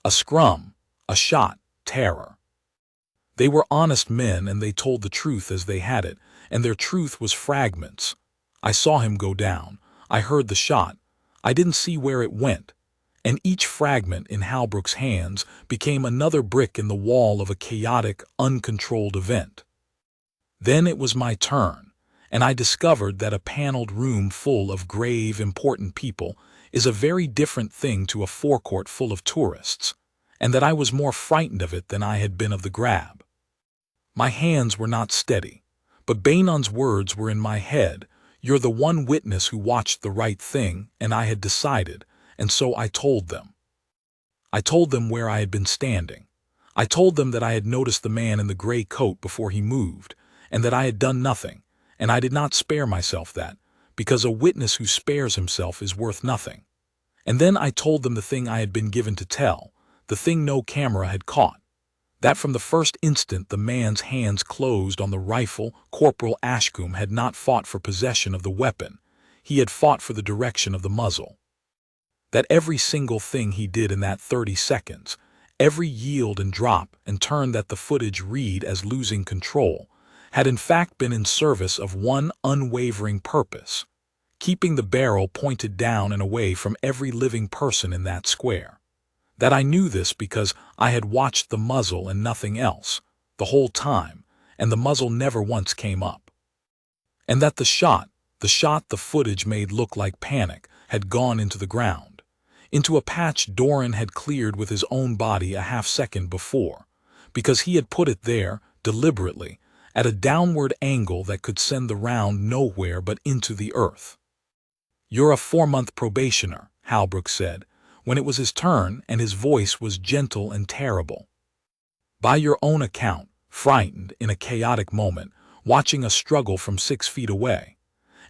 A scrum, a shot, terror. They were honest men and they told the truth as they had it, and their truth was fragments. I saw him go down. I heard the shot. I didn't see where it went. And each fragment in Halbrook's hands became another brick in the wall of a chaotic, uncontrolled event. Then it was my turn, and I discovered that a paneled room full of grave, important people is a very different thing to a forecourt full of tourists, and that I was more frightened of it than I had been of the grab. My hands were not steady, but Bainon's words were in my head. You're the one witness who watched the right thing, and I had decided, and so I told them. I told them where I had been standing. I told them that I had noticed the man in the gray coat before he moved, and that I had done nothing, and I did not spare myself that, because a witness who spares himself is worth nothing. And then I told them the thing I had been given to tell, the thing no camera had caught, that from the first instant the man's hands closed on the rifle, Corporal Ashcombe had not fought for possession of the weapon, he had fought for the direction of the muzzle. That every single thing he did in that 30 seconds, every yield and drop and turn that the footage read as losing control, had in fact been in service of one unwavering purpose, keeping the barrel pointed down and away from every living person in that square. That I knew this because I had watched the muzzle and nothing else, the whole time, and the muzzle never once came up. And that the shot the footage made look like panic, had gone into the ground, into a patch Doran had cleared with his own body a half-second before, because he had put it there, deliberately, at a downward angle that could send the round nowhere but into the earth. "You're a 4-month probationer," Halbrook said, when it was his turn, and his voice was gentle and terrible. "By your own account, frightened in a chaotic moment, watching a struggle from 6 feet away.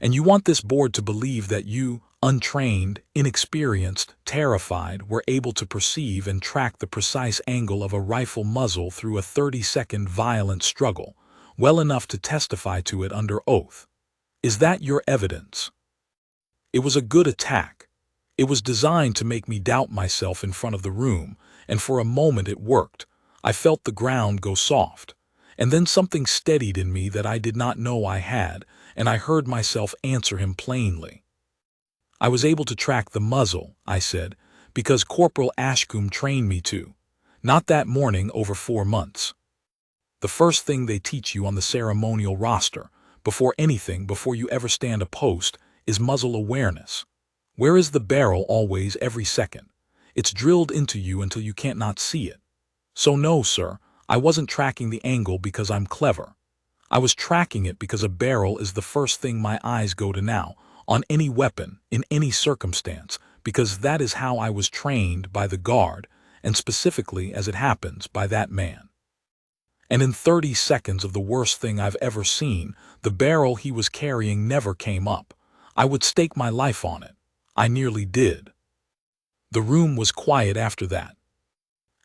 And you want this board to believe that you, untrained, inexperienced, terrified, were able to perceive and track the precise angle of a rifle muzzle through a 30-second violent struggle, well enough to testify to it under oath. Is that your evidence?" It was a good attack. It was designed to make me doubt myself in front of the room, and for a moment it worked. I felt the ground go soft, and then something steadied in me that I did not know I had, and I heard myself answer him plainly. "I was able to track the muzzle," I said, "because Corporal Ashcombe trained me to. Not that morning over 4 months. The first thing they teach you on the ceremonial roster, before you ever stand a post, is muzzle awareness. Where is the barrel always every second? It's drilled into you until you can't not see it. So no, sir, I wasn't tracking the angle because I'm clever. I was tracking it because a barrel is the first thing my eyes go to now, on any weapon, in any circumstance, because that is how I was trained by the guard, and specifically, as it happens, by that man. And in 30 seconds of the worst thing I've ever seen, the barrel he was carrying never came up. I would stake my life on it. I nearly did. The room was quiet after that.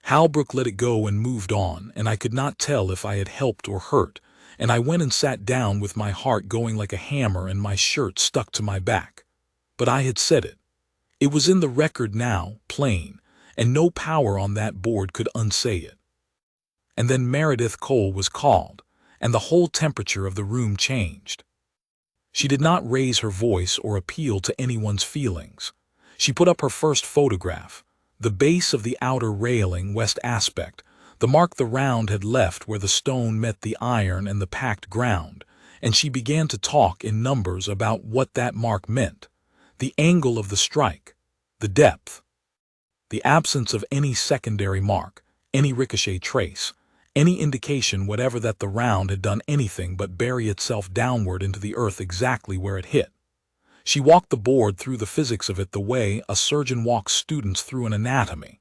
Halbrook let it go and moved on, and I could not tell if I had helped or hurt, and I went and sat down with my heart going like a hammer and my shirt stuck to my back. But I had said it. It was in the record now, plain, and no power on that board could unsay it. And then Meredith Cole was called, and the whole temperature of the room changed. She did not raise her voice or appeal to anyone's feelings. She put up her first photograph, the base of the outer railing west aspect, the mark the round had left where the stone met the iron and the packed ground, and she began to talk in numbers about what that mark meant, the angle of the strike, the depth, the absence of any secondary mark, any ricochet trace, any indication whatever that the round had done anything but bury itself downward into the earth exactly where it hit. She walked the board through the physics of it the way a surgeon walks students through an anatomy.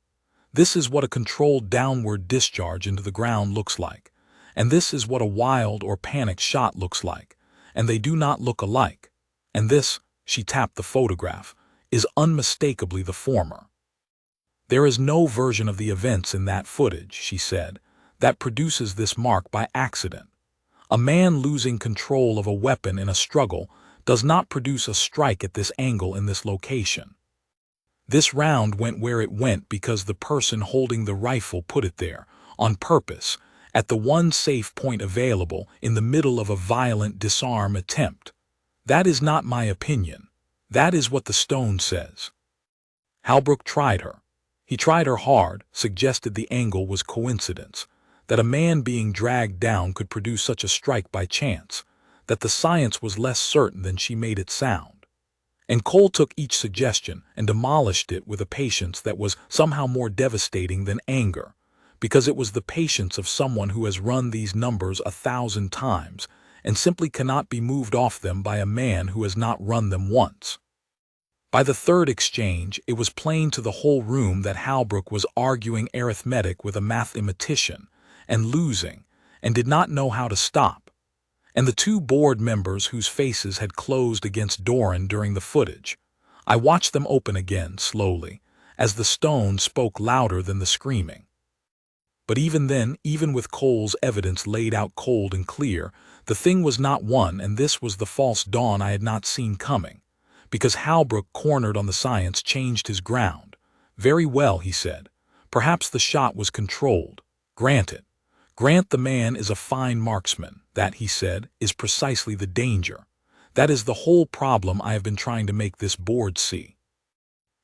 This is what a controlled downward discharge into the ground looks like, and this is what a wild or panicked shot looks like, and they do not look alike. And this, she tapped the photograph, is unmistakably the former. There is no version of the events in that footage, she said, that produces this mark by accident. A man losing control of a weapon in a struggle does not produce a strike at this angle in this location. This round went where it went because the person holding the rifle put it there, on purpose, at the one safe point available in the middle of a violent disarm attempt. That is not my opinion. That is what the stone says. Halbrook tried her. He tried her hard, suggested the angle was coincidence, that a man being dragged down could produce such a strike by chance, that the science was less certain than she made it sound. And Cole took each suggestion and demolished it with a patience that was somehow more devastating than anger, because it was the patience of someone who has run these numbers 1,000 times and simply cannot be moved off them by a man who has not run them once. By the third exchange, it was plain to the whole room that Halbrook was arguing arithmetic with a mathematician and losing, and did not know how to stop. And the two board members whose faces had closed against Doran during the footage, I watched them open again slowly, as the stone spoke louder than the screaming. But even then, even with Cole's evidence laid out cold and clear, the thing was not won, and this was the false dawn I had not seen coming. Because Halbrook, cornered on the science, changed his ground. Very well, he said. Perhaps the shot was controlled. Grant it. Grant the man is a fine marksman. That, he said, is precisely the danger. That is the whole problem I have been trying to make this board see.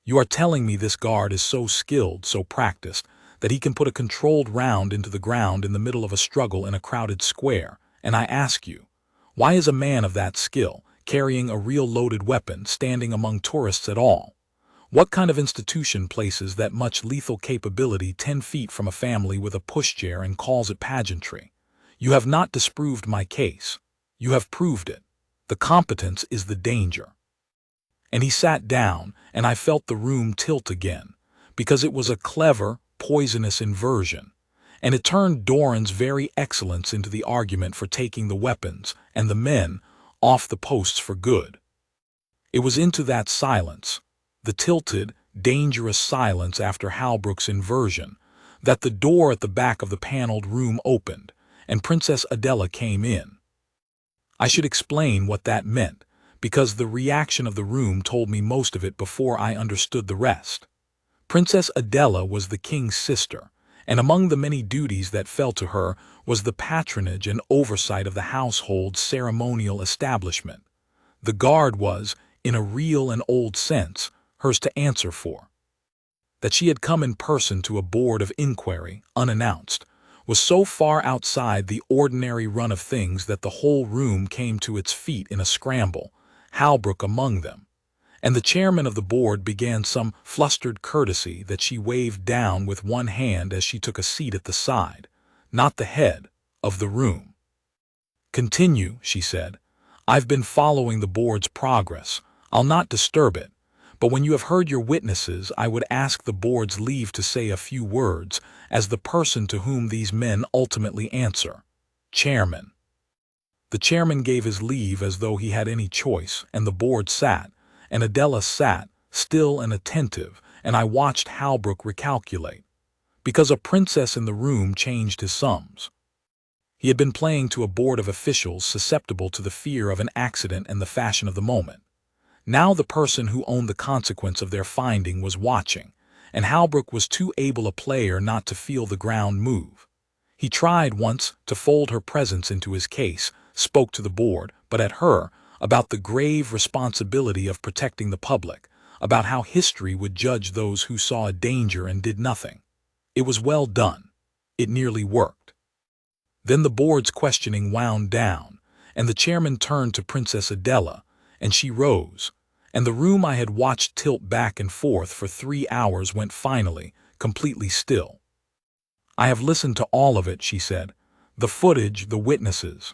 You are telling me this guard is so skilled, so practiced, that he can put a controlled round into the ground in the middle of a struggle in a crowded square, and I ask you, why is a man of that skill, carrying a real loaded weapon, standing among tourists at all? What kind of institution places that much lethal capability 10 feet from a family with a pushchair and calls it pageantry? You have not disproved my case. You have proved it. The competence is the danger. And he sat down, and I felt the room tilt again, because it was a clever, poisonous inversion, and it turned Doran's very excellence into the argument for taking the weapons and the men off the posts for good. It was into that silence, the tilted, dangerous silence after Halbrook's inversion, that the door at the back of the paneled room opened, and Princess Adela came in. I should explain what that meant, because the reaction of the room told me most of it before I understood the rest. Princess Adela was the king's sister, and among the many duties that fell to her was the patronage and oversight of the household's ceremonial establishment. The guard was, in a real and old sense, hers to answer for. That she had come in person to a board of inquiry, unannounced, was so far outside the ordinary run of things that the whole room came to its feet in a scramble, Halbrook among them, and the chairman of the board began some flustered courtesy that she waved down with one hand as she took a seat at the side, not the head, of the room. "Continue," she said. "I've been following the board's progress. I'll not disturb it. But when you have heard your witnesses, I would ask the board's leave to say a few words as the person to whom these men ultimately answer. Chairman." The chairman gave his leave as though he had any choice, and the board sat, and Adela sat, still and attentive, and I watched Halbrook recalculate. Because a princess in the room changed his sums. He had been playing to a board of officials susceptible to the fear of an accident and the fashion of the moment. Now the person who owned the consequence of their finding was watching, and Halbrook was too able a player not to feel the ground move. He tried once to fold her presence into his case, spoke to the board, but at her, about the grave responsibility of protecting the public, about how history would judge those who saw a danger and did nothing. It was well done. It nearly worked. Then the board's questioning wound down, and the chairman turned to Princess Adela, and she rose, and the room I had watched tilt back and forth for 3 hours went finally, completely still. "I have listened to all of it," she said. "The footage, the witnesses.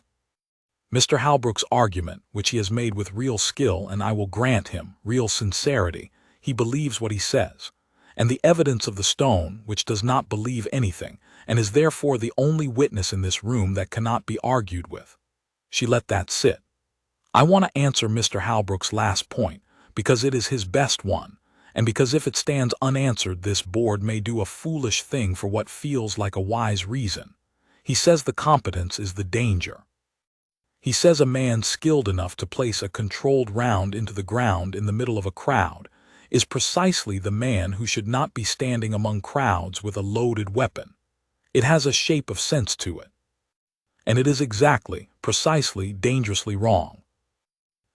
Mr. Halbrook's argument, which he has made with real skill, and I will grant him, real sincerity, he believes what he says. And the evidence of the stone, which does not believe anything, and is therefore the only witness in this room that cannot be argued with." She let that sit. "I want to answer Mr. Halbrook's last point, because it is his best one, and because if it stands unanswered this board may do a foolish thing for what feels like a wise reason. He says the competence is the danger. He says a man skilled enough to place a controlled round into the ground in the middle of a crowd is precisely the man who should not be standing among crowds with a loaded weapon. It has a shape of sense to it. And it is exactly, precisely, dangerously wrong."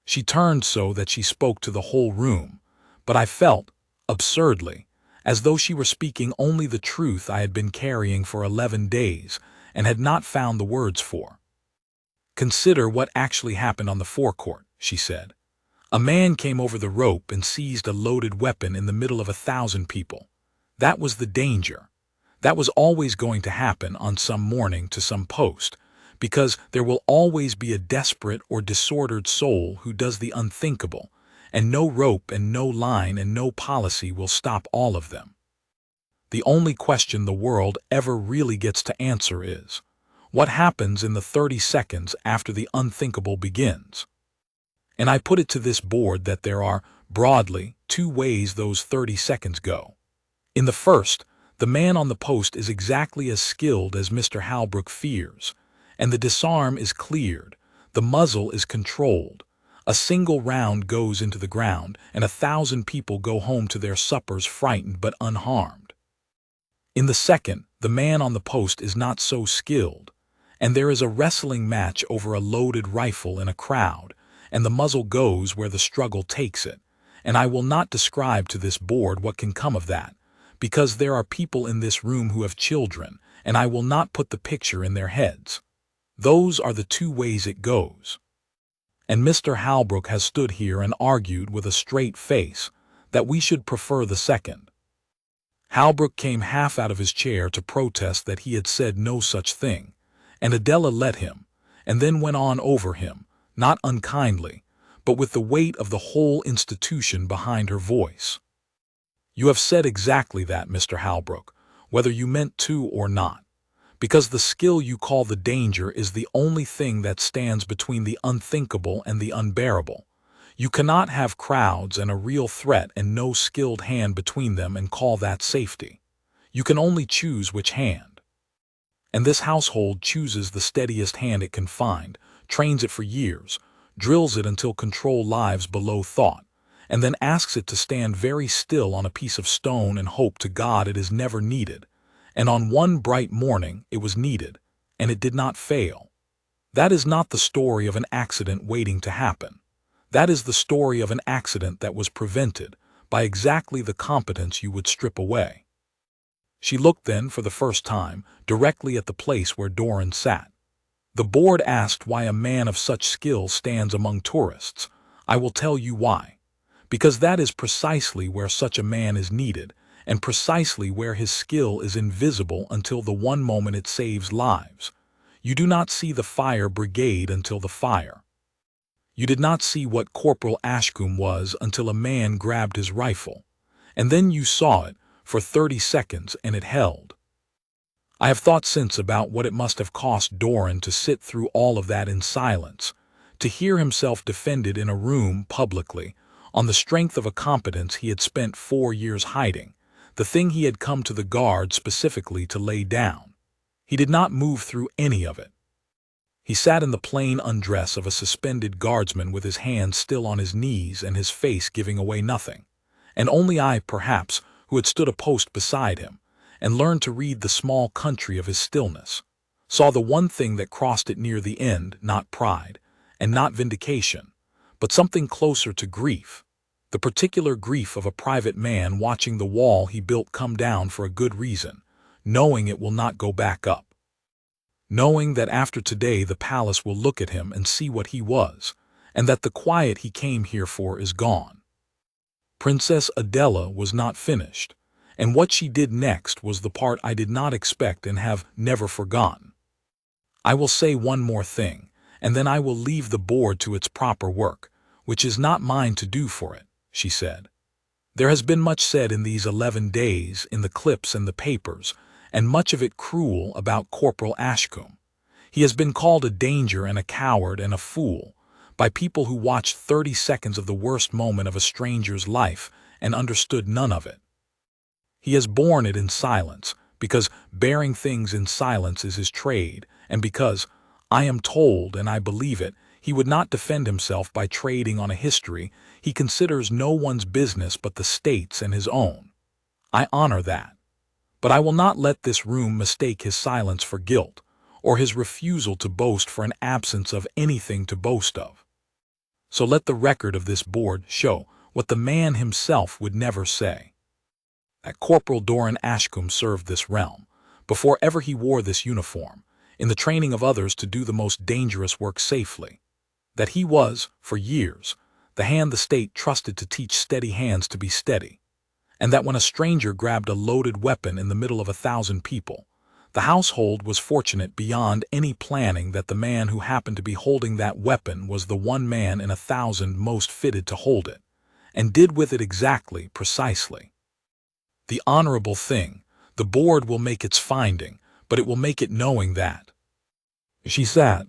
She turned so that she spoke to the whole room, but I felt, absurdly, as though she were speaking only the truth I had been carrying for 11 days and had not found the words for. "Consider what actually happened on the forecourt," she said. "A man came over the rope and seized a loaded weapon in the middle of 1,000 people. That was the danger. That was always going to happen on some morning to some post, because there will always be a desperate or disordered soul who does the unthinkable, and no rope and no line and no policy will stop all of them. The only question the world ever really gets to answer is, what happens in the 30 seconds after the unthinkable begins? And I put it to this board that there are, broadly, 2 ways those 30 seconds go. In the first, the man on the post is exactly as skilled as Mr. Halbrook fears, and the disarm is cleared, the muzzle is controlled, a single round goes into the ground, and 1,000 people go home to their suppers frightened but unharmed. In the second, the man on the post is not so skilled, and there is a wrestling match over a loaded rifle in a crowd, and the muzzle goes where the struggle takes it, and I will not describe to this board what can come of that, because there are people in this room who have children, and I will not put the picture in their heads. Those are the 2 ways it goes. And Mr. Halbrook has stood here and argued with a straight face that we should prefer the second. Halbrook came half out of his chair to protest that he had said no such thing, and Adela let him, and then went on over him, not unkindly, but with the weight of the whole institution behind her voice. "You have said exactly that, Mr. Halbrook, whether you meant to or not, because the skill you call the danger is the only thing that stands between the unthinkable and the unbearable. You cannot have crowds and a real threat and no skilled hand between them and call that safety. You can only choose which hand. And this household chooses the steadiest hand it can find, trains it for years, drills it until control lives below thought, and then asks it to stand very still on a piece of stone and hope to God it is never needed. And on one bright morning it was needed, and it did not fail. That is not the story of an accident waiting to happen. That is the story of an accident that was prevented by exactly the competence you would strip away." She looked then, for the first time, directly at the place where Doran sat. "The board asked why a man of such skill stands among tourists. I will tell you why. Because that is precisely where such a man is needed, and precisely where his skill is invisible until the one moment it saves lives. You do not see the fire brigade until the fire. You did not see what Corporal Ashcombe was until a man grabbed his rifle. And then you saw it, for 30 seconds, and it held. I have thought since about what it must have cost Doran to sit through all of that in silence, to hear himself defended in a room publicly, on the strength of a competence he had spent 4 years hiding, the thing he had come to the guard specifically to lay down. He did not move through any of it. He sat in the plain undress of a suspended guardsman with his hands still on his knees and his face giving away nothing. And only I, perhaps, who had stood a post beside him, and learned to read the small country of his stillness, saw the one thing that crossed it near the end, not pride, and not vindication, but something closer to grief, the particular grief of a private man watching the wall he built come down for a good reason, knowing it will not go back up. Knowing that after today the palace will look at him and see what he was, and that the quiet he came here for is gone. Princess Adela was not finished, and what she did next was the part I did not expect and have never forgotten. I will say one more thing, and then I will leave the board to its proper work, which is not mine to do for it, she said. There has been much said in these 11 days in the clips and the papers, and much of it cruel about Corporal Ashcombe. He has been called a danger and a coward and a fool by people who watched 30 seconds of the worst moment of a stranger's life and understood none of it. He has borne it in silence, because bearing things in silence is his trade, and because, I am told and I believe it, he would not defend himself by trading on a history he considers no one's business but the state's and his own. I honor that. But I will not let this room mistake his silence for guilt, or his refusal to boast for an absence of anything to boast of. So let the record of this board show what the man himself would never say. That Corporal Doran Ashcombe served this realm, before ever he wore this uniform, in the training of others to do the most dangerous work safely. That he was, for years, the hand the state trusted to teach steady hands to be steady. And that when a stranger grabbed a loaded weapon in the middle of 1,000 people, the household was fortunate beyond any planning that the man who happened to be holding that weapon was the one man in 1,000 most fitted to hold it, and did with it exactly, precisely. The honorable thing, the board will make its finding, but it will make it knowing that. She said.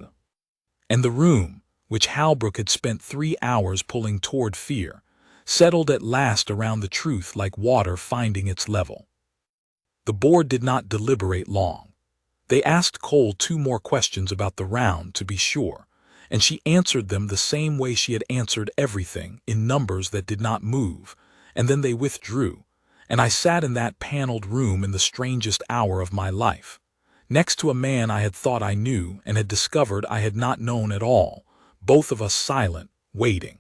And the room, which Halbrook had spent 3 hours pulling toward fear, settled at last around the truth like water finding its level. The board did not deliberate long. They asked Cole 2 more questions about the round, to be sure, and she answered them the same way she had answered everything, in numbers that did not move, and then they withdrew, and I sat in that paneled room in the strangest hour of my life, next to a man I had thought I knew and had discovered I had not known at all, both of us silent, waiting.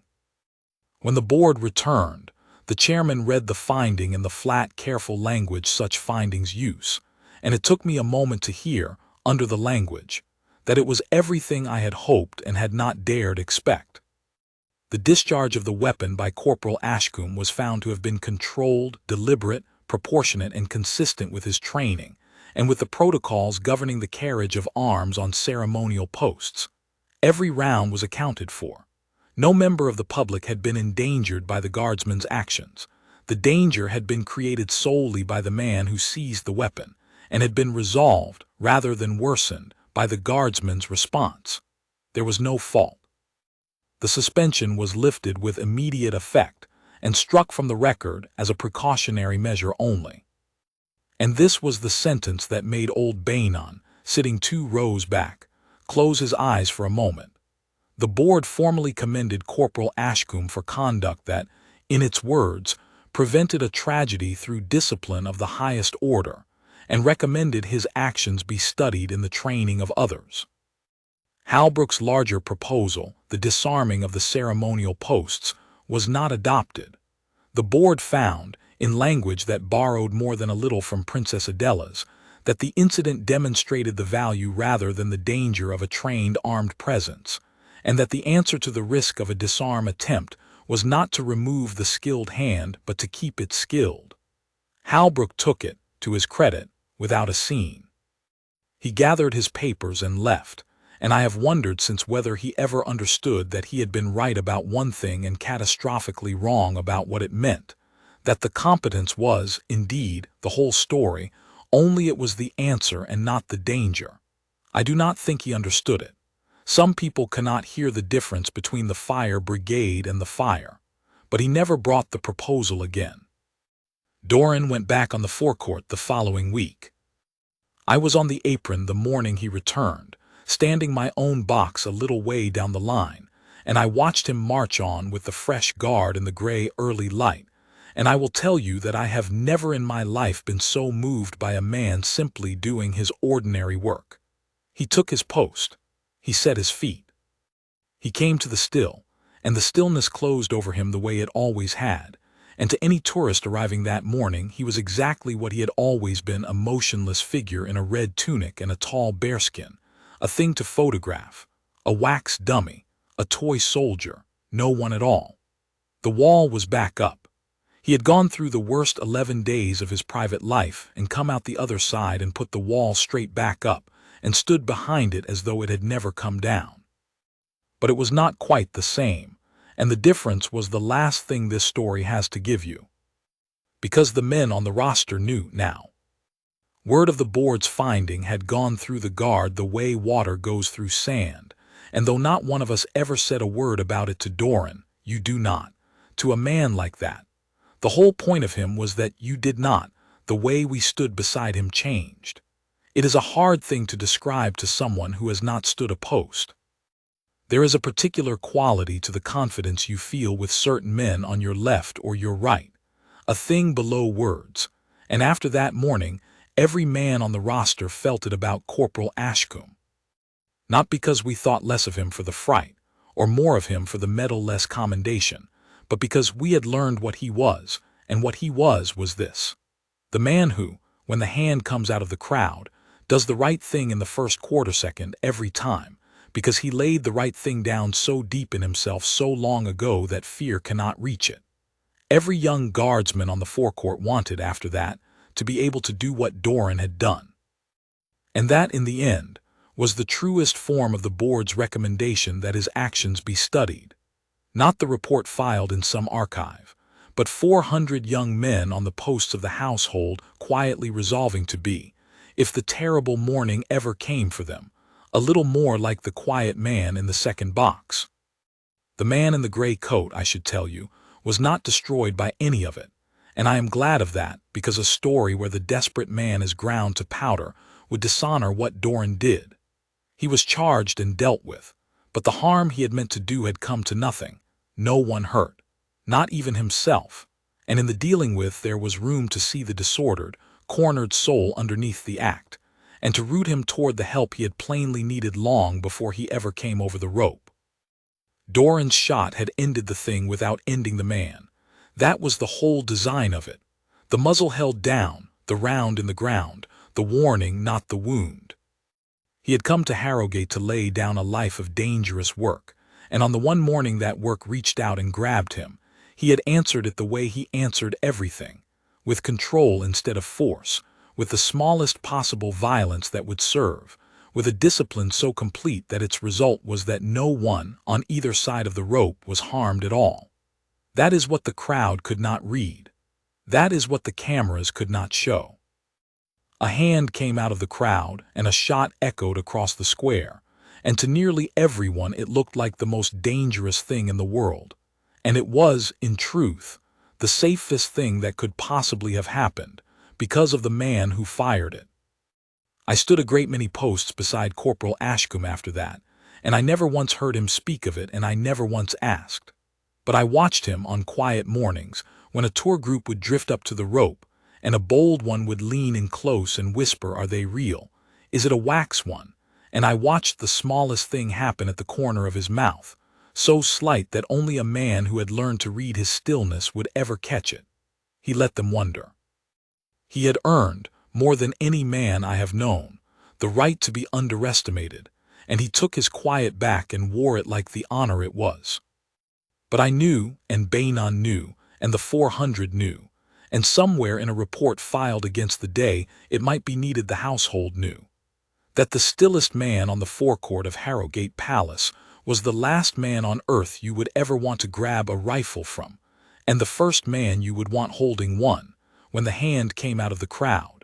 When the board returned, the chairman read the finding in the flat, careful language such findings use, and it took me a moment to hear, under the language, that it was everything I had hoped and had not dared expect. The discharge of the weapon by Corporal Ashcombe was found to have been controlled, deliberate, proportionate, and consistent with his training, and with the protocols governing the carriage of arms on ceremonial posts. Every round was accounted for. No member of the public had been endangered by the guardsman's actions. The danger had been created solely by the man who seized the weapon, and had been resolved, rather than worsened, by the guardsman's response. There was no fault. The suspension was lifted with immediate effect, and struck from the record as a precautionary measure only. And this was the sentence that made old Bainon, sitting 2 rows back, close his eyes for a moment. The board formally commended Corporal Ashcombe for conduct that, in its words, prevented a tragedy through discipline of the highest order, and recommended his actions be studied in the training of others. Halbrook's larger proposal, the disarming of the ceremonial posts, was not adopted. The board found, in language that borrowed more than a little from Princess Adela's, that the incident demonstrated the value rather than the danger of a trained armed presence, and that the answer to the risk of a disarm attempt was not to remove the skilled hand but to keep it skilled. Halbrook took it, to his credit, without a scene. He gathered his papers and left, and I have wondered since whether he ever understood that he had been right about one thing and catastrophically wrong about what it meant, that the competence was, indeed, the whole story, only it was the answer and not the danger. I do not think he understood it. Some people cannot hear the difference between the fire brigade and the fire, but he never brought the proposal again. Doran went back on the forecourt the following week. I was on the apron the morning he returned, standing my own box a little way down the line, and I watched him march on with the fresh guard in the gray early light, and I will tell you that I have never in my life been so moved by a man simply doing his ordinary work. He took his post. He set his feet. He came to the still, and the stillness closed over him the way it always had, and to any tourist arriving that morning he was exactly what he had always been, a motionless figure in a red tunic and a tall bearskin, a thing to photograph, a wax dummy, a toy soldier, no one at all. The wall was back up. He had gone through the worst 11 days of his private life and come out the other side and put the wall straight back up and stood behind it as though it had never come down. But it was not quite the same, and the difference was the last thing this story has to give you. Because the men on the roster knew now. Word of the board's finding had gone through the guard the way water goes through sand, and though not one of us ever said a word about it to Doran, you do not, to a man like that, the whole point of him was that you did not, the way we stood beside him changed. It is a hard thing to describe to someone who has not stood a post. There is a particular quality to the confidence you feel with certain men on your left or your right, a thing below words, and after that morning, every man on the roster felt it about Corporal Ashcombe. Not because we thought less of him for the fright, or more of him for the medal-less commendation, but because we had learned what he was, and what he was this. The man who, when the hand comes out of the crowd, does the right thing in the first quarter-second every time, because he laid the right thing down so deep in himself so long ago that fear cannot reach it. Every young guardsman on the forecourt wanted, after that, to be able to do what Doran had done. And that, in the end, was the truest form of the board's recommendation that his actions be studied. Not the report filed in some archive, but 400 young men on the posts of the household quietly resolving to be, if the terrible morning ever came for them, a little more like the quiet man in the second box. The man in the gray coat, I should tell you, was not destroyed by any of it, and I am glad of that, because a story where the desperate man is ground to powder would dishonor what Doran did. He was charged and dealt with, but the harm he had meant to do had come to nothing, no one hurt, not even himself, and in the dealing with there was room to see the disordered, cornered soul underneath the act, and to root him toward the help he had plainly needed long before he ever came over the rope. Doran's shot had ended the thing without ending the man. That was the whole design of it. The muzzle held down, the round in the ground, the warning, not the wound. He had come to Harrogate to lay down a life of dangerous work, and on the one morning that work reached out and grabbed him, he had answered it the way he answered everything, with control instead of force, with the smallest possible violence that would serve, with a discipline so complete that its result was that no one on either side of the rope was harmed at all. That is what the crowd could not read. That is what the cameras could not show. A hand came out of the crowd, and a shot echoed across the square, and to nearly everyone it looked like the most dangerous thing in the world. And it was, in truth, the safest thing that could possibly have happened, because of the man who fired it. I stood a great many posts beside Corporal Ashcombe after that, and I never once heard him speak of it, and I never once asked. But I watched him on quiet mornings, when a tour group would drift up to the rope, and a bold one would lean in close and whisper, "Are they real? Is it a wax one?" And I watched the smallest thing happen at the corner of his mouth, so slight that only a man who had learned to read his stillness would ever catch it. He let them wonder. He had earned, more than any man I have known, the right to be underestimated, and he took his quiet back and wore it like the honor it was. But I knew, and Bainon knew, and the 400 knew, and somewhere in a report filed against the day it might be needed the household knew that the stillest man on the forecourt of Harrogate Palace was the last man on earth you would ever want to grab a rifle from, and the first man you would want holding one when the hand came out of the crowd.